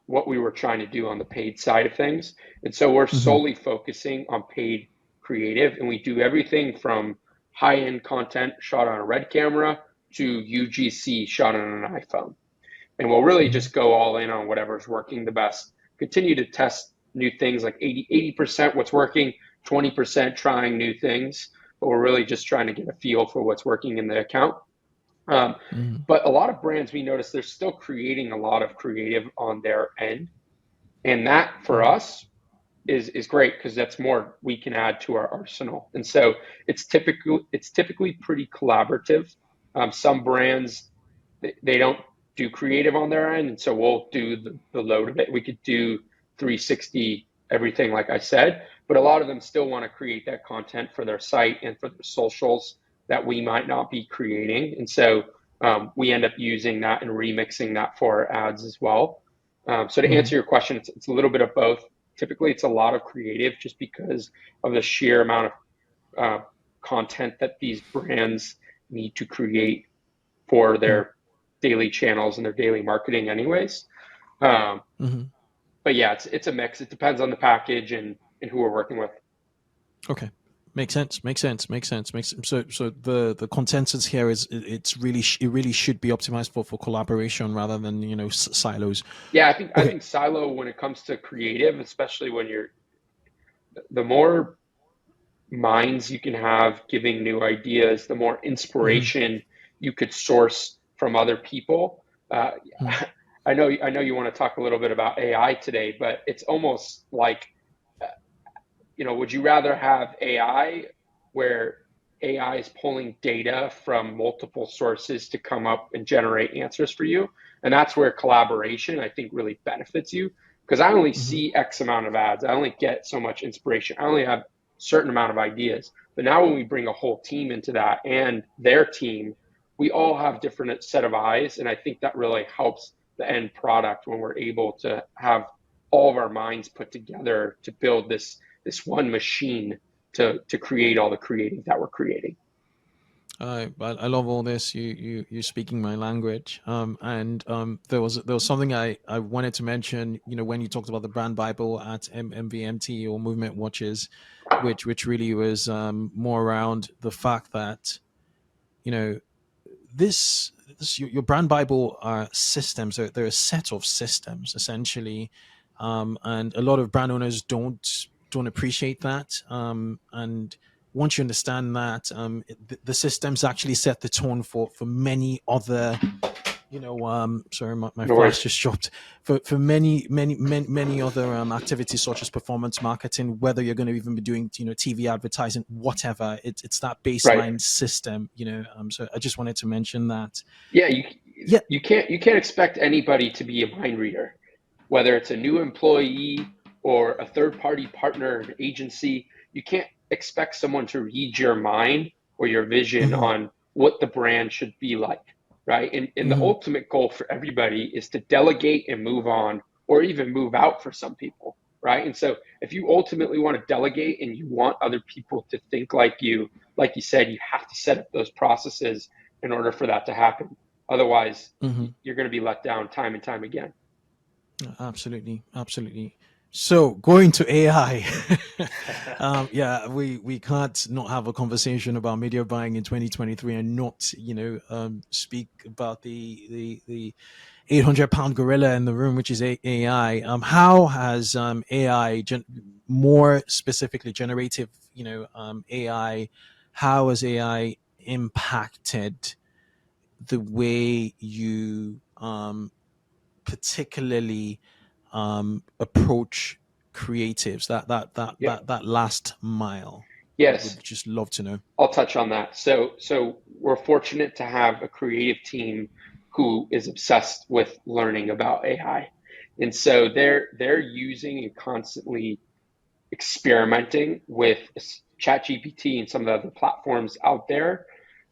what we were trying to do on the paid side of things. And so we're solely focusing on paid creative, and we do everything from high-end content shot on a Red camera to UGC shot on an iPhone. And we'll really just go all in on whatever's working the best. Continue to test new things, like 80% what's working, 20% trying new things. But we're really just trying to get a feel for what's working in the account. But a lot of brands, we notice they're still creating a lot of creative on their end. And that for us is great, because that's more we can add to our arsenal. And so it's typically pretty collaborative. Some brands, they don't do creative on their end, and so we'll do the load of it. We could do 360 everything, like I said, but a lot of them still want to create that content for their site and for their socials that we might not be creating. And so we end up using that and remixing that for our ads as well. So to answer your question, it's a little bit of both. Typically, it's a lot of creative just because of the sheer amount of content that these brands need to create for their daily channels and their daily marketing anyways. But yeah, it's a mix. It depends on the package and who we're working with. Okay. Makes sense. Makes sense. Makes sense. Makes sense. So the consensus here is it really should be optimized for collaboration rather than silos. Yeah, I Okay. think silo when it comes to creative, especially when you're the more minds you can have giving new ideas, the more Mm-hmm. inspiration you could source from other people. Uh, I know you want to talk a little bit about AI today, but it's almost like, uh, would you rather have AI where AI is pulling data from multiple sources to come up and generate answers for you? And that's where collaboration, I think, really benefits you. Because I only Mm-hmm. see X amount of ads, I only get so much inspiration, I only have a certain amount of ideas. But now when we bring a whole team into that and their team, we all have different set of eyes. And I think that really helps the end product when we're able to have all of our minds put together to build this one machine to create all the creative that we're creating. I love all this. You're speaking my language. And there was something I wanted to mention. When you talked about the brand Bible at MVMT or Movement Watches, which really was more around the fact that you know this your brand Bible are systems. They're a set of systems essentially, and a lot of brand owners don't appreciate that. And once you understand that, the systems actually set the tone for many other sorry, my No flash worries. just dropped. For many other activities such as performance marketing, whether you're going to even be doing TV advertising, whatever, it's that Right. baseline system. So I just wanted to mention that. Yeah, Yeah. you can't expect anybody to be a mind reader, whether it's a new employee or a third party partner, an agency. You can't expect someone to read your mind or your vision Hmm. on what the brand should be like, right? And the Hmm. ultimate goal for everybody is to delegate and move on, or even move out for some people, right? And so if you ultimately want to delegate and you want other people to think like you said, you have to set up those processes in order for that to happen. Otherwise, Hmm. you're going to be let down time and time again. Absolutely, absolutely. So going to AI, yeah, we can't not have a conversation about media buying in 2023 and not speak about the 800-pound gorilla in the room, which is AI. How has AI, more specifically generative, AI, how has AI impacted the way you particularly approach creatives? Yeah. That last mile. Yes, Would just love to know. I'll touch on that. So we're fortunate to have a creative team who is obsessed with learning about AI. And so they're using and constantly experimenting with ChatGPT and some of the other platforms out there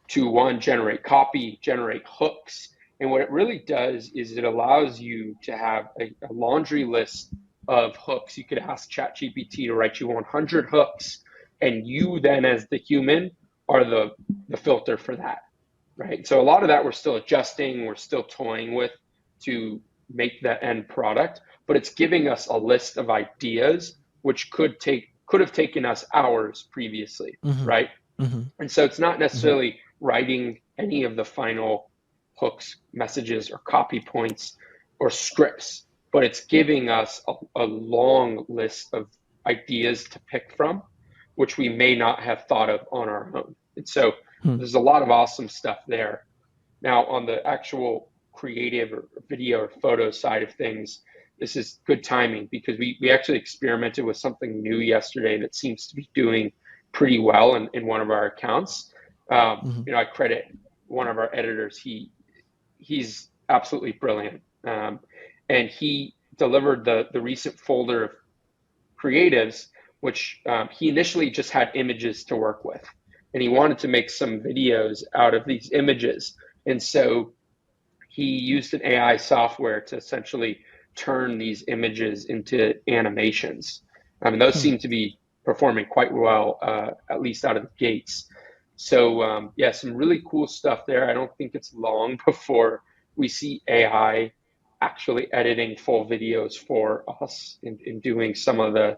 to one, generate copy, generate hooks. And what it really does is it allows you to have a laundry list of hooks. You could ask ChatGPT to write you 100 hooks, and you then, as the human, are the filter for that, right? So a lot of that we're still adjusting, we're still toying with to make that end product, but it's giving us a list of ideas which could have taken us hours previously, Hmm. right? Hmm. And so it's not Hmm. necessarily writing any of the final hooks, messages, or copy points or scripts, but it's giving us a long list of ideas to pick from, which we may not have thought of on our own. And so Hmm. there's a lot of awesome stuff there. Now, on the actual creative or video or photo side of things, this is good timing because we actually experimented with something new yesterday that seems to be doing pretty well in one of our accounts. Hmm. I credit one of our editors. He's absolutely brilliant, and he delivered the recent folder of creatives, which he initially just had images to work with, and he wanted to make some videos out of these images, and so he used an AI software to essentially turn these images into animations. I mean, those Hmm. seem to be performing quite well, at least out of the gates. So, yeah, some really cool stuff there. I don't think it's long before we see AI actually editing full videos for us and doing some of the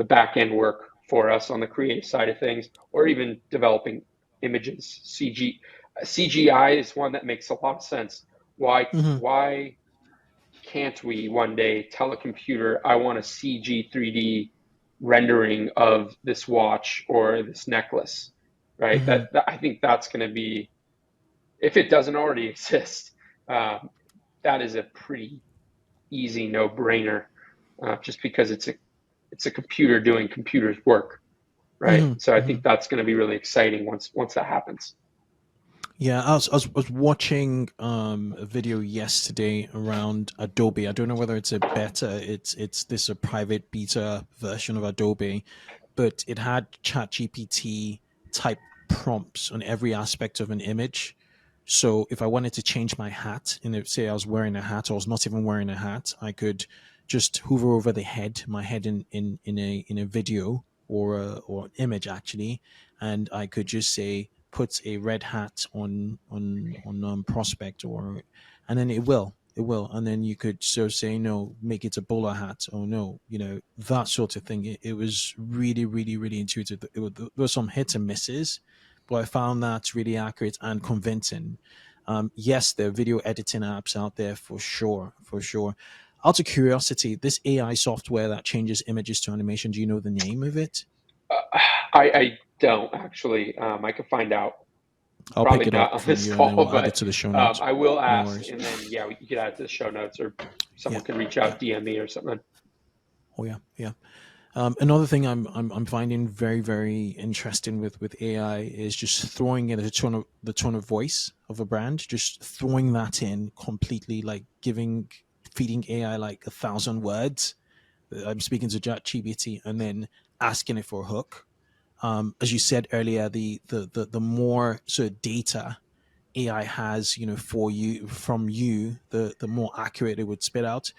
back end work for us on the creative side of things, or even developing images. CGI is one that makes a lot of sense. Why can't we one day tell a computer, I want a CG 3D rendering of this watch or this necklace, right? That I think that's going to be, if it doesn't already exist, that is a pretty easy no-brainer, just because it's a computer doing computer's work, right? So I think that's going to be really exciting once that happens. Yeah, I was watching a video yesterday around Adobe. I don't know whether it's a beta, it's this a private beta version of Adobe, but it had ChatGPT type prompts on every aspect of an image. So if I wanted to change my hat, and if say I was wearing a hat or I was not even wearing a hat, I could just hover over my head in a video or an image actually, and I could just say put a red hat on prospect, or and then it will and then you could so say no, make it a bowler hat, or no, that sort of thing. It was really really really intuitive. There were some hits and misses, but I found that really accurate and convincing. Yes, there are video editing apps out there for sure, for sure. Out of curiosity, this AI software that changes images to animation, do you know the name of it? I don't actually. I could find out. I'll pick Probably it not up on from this you and then call, we'll add it but to the show notes. I will No ask, worries. and then you could add it to the show notes, or someone Yeah. can reach Yeah. out, DM me or something. Oh yeah, yeah. Another thing I'm finding very very interesting with AI is just throwing in the tone of voice of a brand, just throwing that in completely, like feeding AI like 1,000 words. I'm speaking to ChatGPT and then asking it for a hook. As you said earlier, the more sort of data AI has, for you from you, the more accurate it would spit out.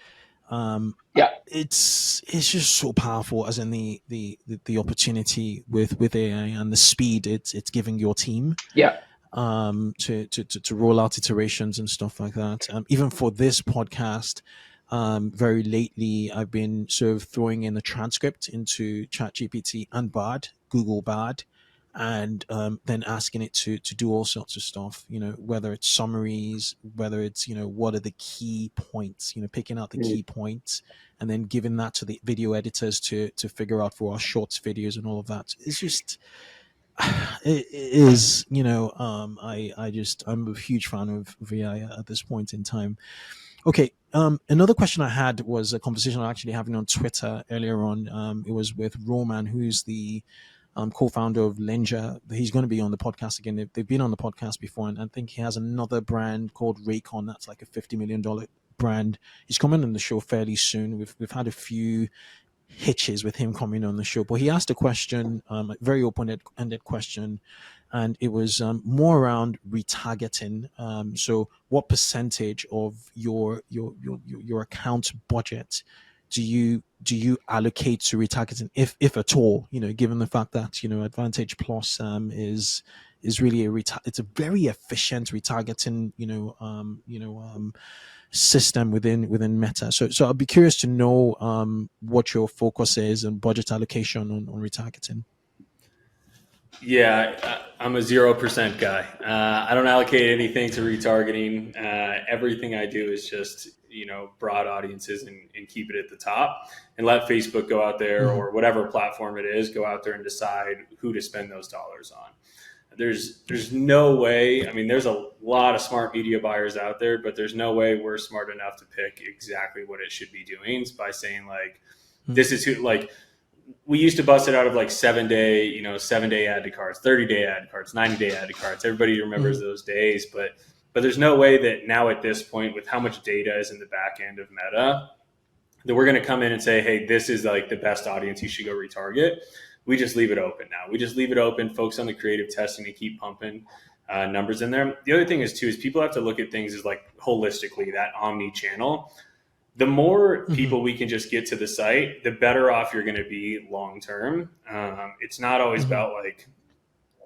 Yeah, It's just so powerful, as in the opportunity with AI and the speed it's giving your team yeah, to roll out iterations and stuff like that. Even for this podcast, very lately I've been sort of throwing in the transcript into ChatGPT and Google Bard, and then asking it to do all sorts of stuff. Whether it's summaries, whether it's what are the key points. Picking out the key points and then giving that to the video editors to figure out for our shorts videos and all of that. It's just it is I'm a huge fan of VI at this point in time. Okay, another question I had was a conversation I'm actually having on Twitter earlier on. It was with Roman, who's the co-founder of Lenja. He's going to be on the podcast again. They've been on the podcast before, and I think he has another brand called Raycon that's like a $50 million brand. He's coming on the show fairly soon. We've had a few hitches with him coming on the show, but he asked a question, a very open-ended question, and it was more around retargeting. So, what percentage of your account budget do you allocate to retargeting, if at all? Given the fact that Advantage Plus is really it's a very efficient retargeting system within Meta. So I'd be curious to know what your focus is and budget allocation on retargeting. Yeah, I'm a 0% guy. I don't allocate anything to retargeting. Everything I do is just, broad audiences and keep it at the top, and let Facebook go out there or whatever platform it is, go out there and decide who to spend those dollars on. There's no way. I mean, there's a lot of smart media buyers out there, but there's no way we're smart enough to pick exactly what it should be doing by saying like, this is who, like, we used to bust it out of like 7-day add to carts, 30-day add to carts, 90-day add to carts. Everybody remembers those days, but there's no way that now at this point, with how much data is in the back end of Meta, that we're going to come in and say, hey, this is like the best audience you should go retarget. We just leave it open now. We just leave it open, focus on the creative testing and keep pumping numbers in there. The other thing is people have to look at things as like holistically, that omni-channel. The more people we can just get to the site, the better off you're going to be long-term. It's not always about like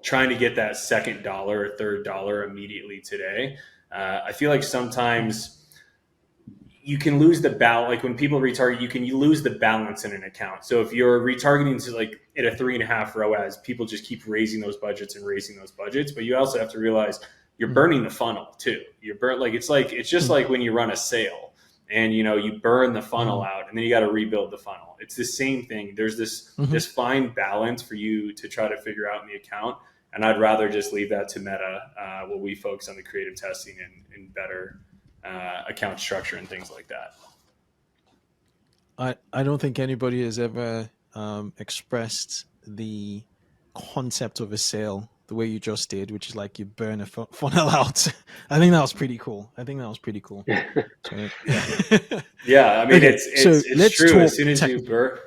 trying to get that second dollar or third dollar immediately today. I feel like sometimes, you can lose the balance. Like when people retarget, you lose the balance in an account. So if you're retargeting to like at a 3.5 ROAS, people just keep raising those budgets and raising those budgets. But you also have to realize you're burning the funnel too. It's just like when you run a sale and you burn the funnel out and then you got to rebuild the funnel. It's the same thing. There's this fine balance for you to try to figure out in the account. And I'd rather just leave that to Meta, while we focus on the creative testing and better account structure and things like that. I don't think anybody has ever expressed the concept of a sale the way you just did, which is like you burn a funnel out. I think that was pretty cool. So, yeah, I mean, okay, it's true. As soon as you burn,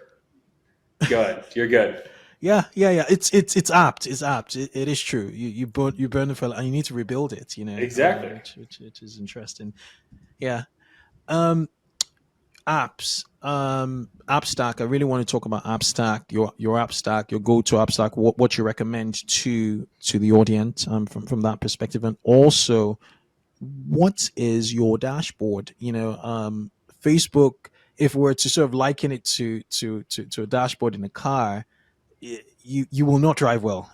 go ahead. You're good. Yeah. It's apt. It is true. You burn the funnel and you need to rebuild it. Exactly. Which is interesting. Yeah. Apps. App Stack. I really want to talk about App Stack. Your App Stack. Your go-to App Stack. What you recommend to the audience from that perspective, and also what is your dashboard? Facebook. If we're to sort of liken it to a dashboard in a car, you will not drive well.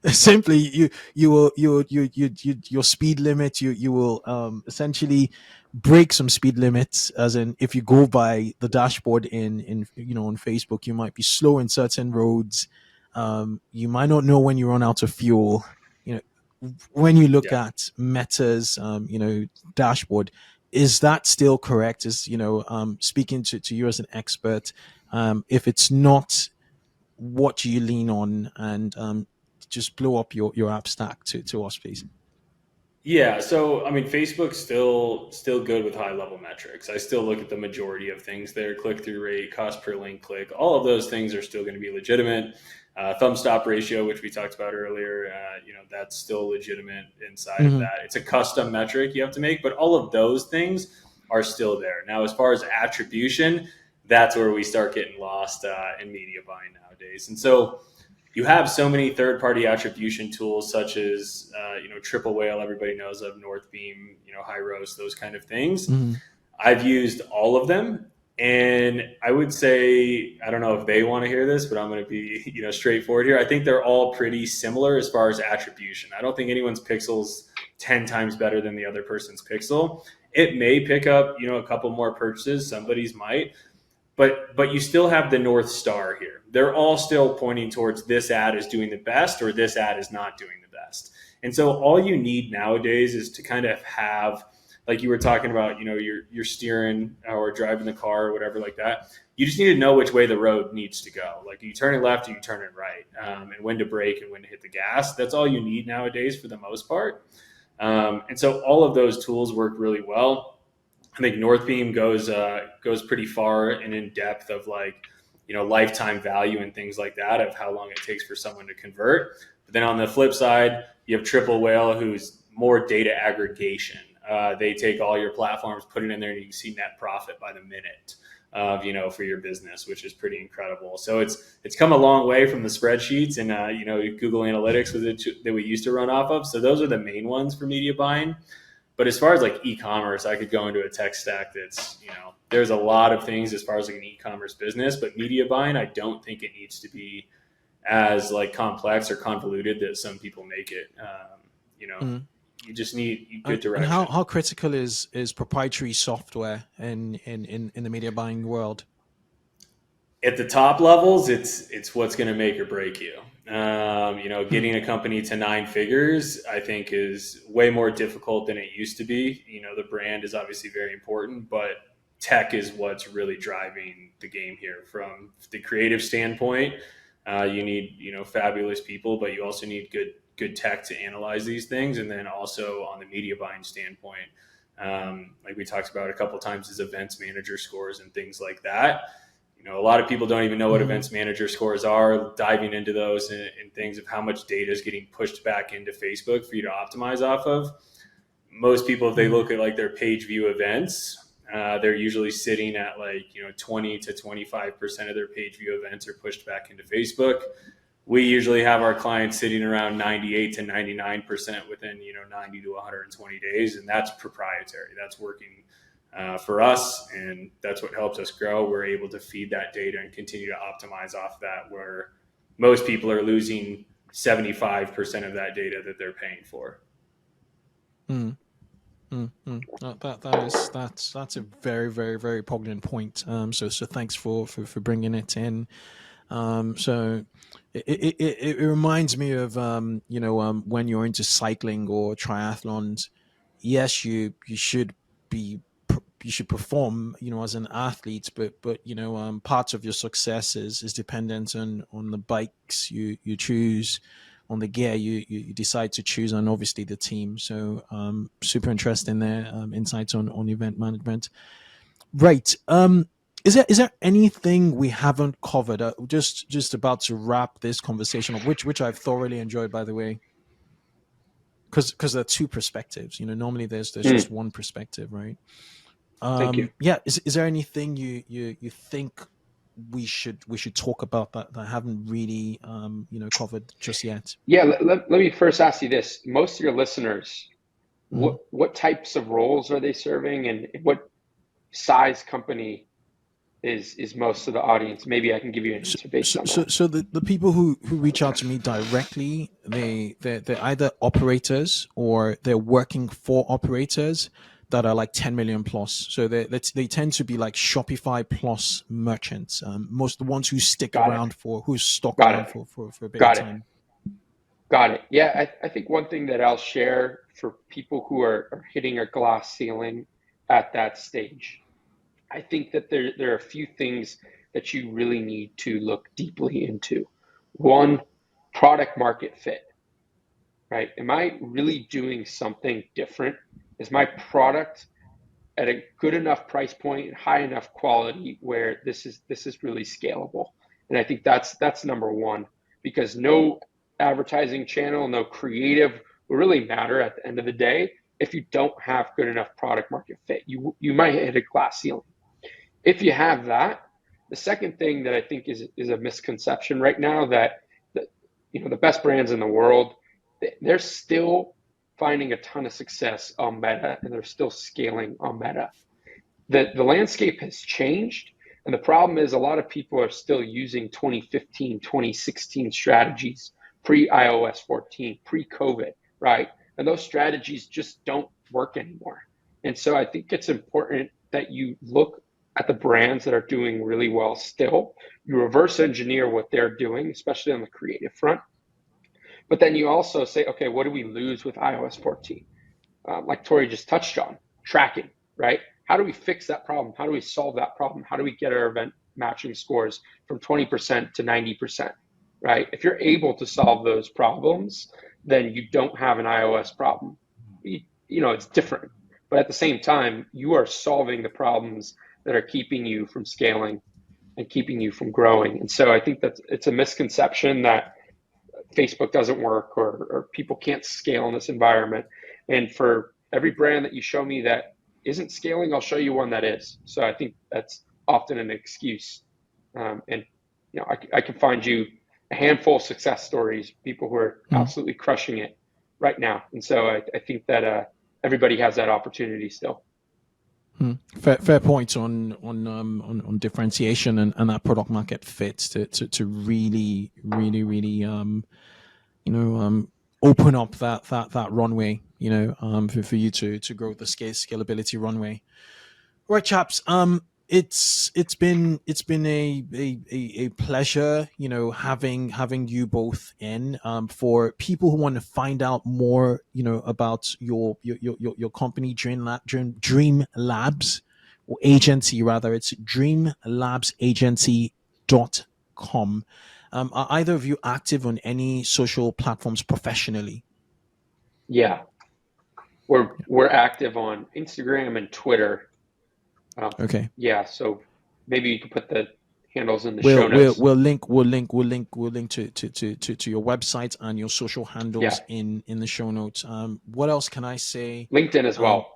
Simply, your speed limit, you will essentially break some speed limits. As in, if you go by the dashboard in on Facebook, you might be slow in certain roads. You might not know when you run out of fuel. When you look at Meta's dashboard, is that still correct? Is speaking to you as an expert, if it's not, what do you lean on? And just blow up your app stack to us, please. Yeah, so I mean, Facebook's still good with high level metrics. I still look at the majority of things there: click-through rate, cost per link click. All of those things are still going to be legitimate. Thumb stop ratio, which we talked about earlier, that's still legitimate inside of that. It's a custom metric you have to make, but all of those things are still there. Now, as far as attribution, that's where we start getting lost in media buying nowadays. And so you have so many third-party attribution tools such as, Triple Whale, everybody knows of, Northbeam, High Roast, those kind of things. I've used all of them. And I would say, I don't know if they want to hear this, but I'm going to be, straightforward here. I think they're all pretty similar as far as attribution. I don't think anyone's pixel's 10 times better than the other person's pixel. It may pick up, a couple more purchases. Somebody's might. But you still have the North Star here. They're all still pointing towards this ad is doing the best or this ad is not doing the best. And so all you need nowadays is to kind of have, like you were talking about, you're steering or driving the car or whatever like that. You just need to know which way the road needs to go. Like, you turn it left or you turn it right, and when to brake and when to hit the gas. That's all you need nowadays for the most part. And so all of those tools work really well. I think Northbeam goes pretty far and in depth of lifetime value and things like that, of how long it takes for someone to convert. But then on the flip side, you have Triple Whale, who's more data aggregation. They take all your platforms, put it in there, and you can see net profit by the minute for your business, which is pretty incredible. So it's come a long way from the spreadsheets and Google Analytics that we used to run off of. So those are the main ones for media buying. But as far as e-commerce, I could go into a tech stack that's, there's a lot of things as far as an e-commerce business, but media buying, I don't think it needs to be as complex or convoluted that some people make it. You just need good direction. And how critical is proprietary software in the media buying world? At the top levels, it's what's going to make or break you. Getting a company to 9 figures, I think, is way more difficult than it used to be. The brand is obviously very important, but tech is what's really driving the game here. From the creative standpoint, you need, fabulous people, but you also need good tech to analyze these things. And then also on the media buying standpoint, like we talked about a couple of times, is events manager scores and things like that. A lot of people don't even know what events manager scores are, diving into those and things of how much data is getting pushed back into Facebook for you to optimize off of. Most people, if they look at their page view events, they're usually sitting at 20 to 25% of their page view events are pushed back into Facebook. We usually have our clients sitting around 98 to 99% within 90 to 120 days, and that's proprietary. That's working for us, and that's what helps us grow. We're able to feed that data and continue to optimize off that, where most people are losing 75% of that data that they're paying for. That's a very, very, very poignant point. So thanks for bringing it in. So it reminds me of when you're into cycling or triathlons. Yes, you should perform, as an athlete, but parts of your success is dependent on the bikes you choose, on the gear you decide to choose, and obviously the team. So super interesting there, insights on event management. Right. Is there anything we haven't covered? Just about to wrap this conversation up, which I've thoroughly enjoyed, by the way, because there are two perspectives. Normally there's just one perspective, right? Thank you. Yeah. Is there anything you think we should talk about that I haven't really covered just yet? Yeah. Let me first ask you this: most of your listeners, what types of roles are they serving, and what size company is most of the audience? Maybe I can give you an answer based on that. So the people who reach out to me directly, they're either operators or they're working for operators that are like 10 million plus. So they tend to be like Shopify plus merchants. Most of the ones who stick around for a bit of time. Got it. Yeah, I think one thing that I'll share for people who are hitting a glass ceiling at that stage, I think that there are a few things that you really need to look deeply into. One, product market fit, right? Am I really doing something different? Is my product at a good enough price point and high enough quality where this is really scalable? And I think that's number one, because no advertising channel, no creative will really matter at the end of the day if you don't have good enough product market fit. You might hit a glass ceiling. If you have that, the second thing that I think is a misconception right now, that the best brands in the world, they're still finding a ton of success on Meta, and they're still scaling on Meta. The landscape has changed, and the problem is a lot of people are still using 2015, 2016 strategies, pre-iOS 14, pre-COVID, right? And those strategies just don't work anymore. And so I think it's important that you look at the brands that are doing really well still. You reverse engineer what they're doing, especially on the creative front. But then you also say, okay, what do we lose with iOS 14? Like Torii just touched on, tracking, right? How do we fix that problem? How do we solve that problem? How do we get our event matching scores from 20% to 90%, right? If you're able to solve those problems, then you don't have an iOS problem. It's different. But at the same time, you are solving the problems that are keeping you from scaling and keeping you from growing. And so I think that it's a misconception that Facebook doesn't work or people can't scale in this environment. And for every brand that you show me that isn't scaling, I'll show you one that is. So I think that's often an excuse. I can find you a handful of success stories, people who are absolutely crushing it right now. And so I think that everybody has that opportunity still. Fair point on differentiation and that product market fit to really open up that runway, for you to grow the scalability runway. Right, chaps. It's been a pleasure, having you both in. For people who want to find out more, about your company, DREAMLABS, or agency rather, it's DREAMLABSagency.com. Are either of you active on any social platforms professionally? Yeah, we're active on Instagram and Twitter. Okay. Yeah, so maybe you can put the handles in the show notes. We'll link to your website and your social handles in the show notes. What else can I say? LinkedIn as well.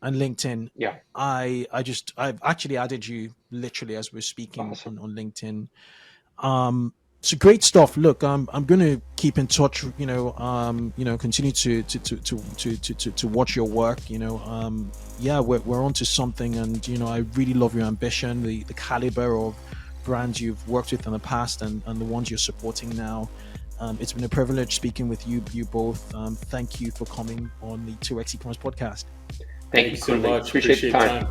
And LinkedIn. Yeah. I've actually added you literally as we're speaking. Awesome. on LinkedIn. So great stuff. Look, I'm going to keep in touch. Continue to watch your work. Yeah, we're onto something, and I really love your ambition, the caliber of brands you've worked with in the past, and the ones you're supporting now. It's been a privilege speaking with you both. Thank you for coming on the 2X e-commerce podcast. Thank you so Kunle. much. Appreciate the time.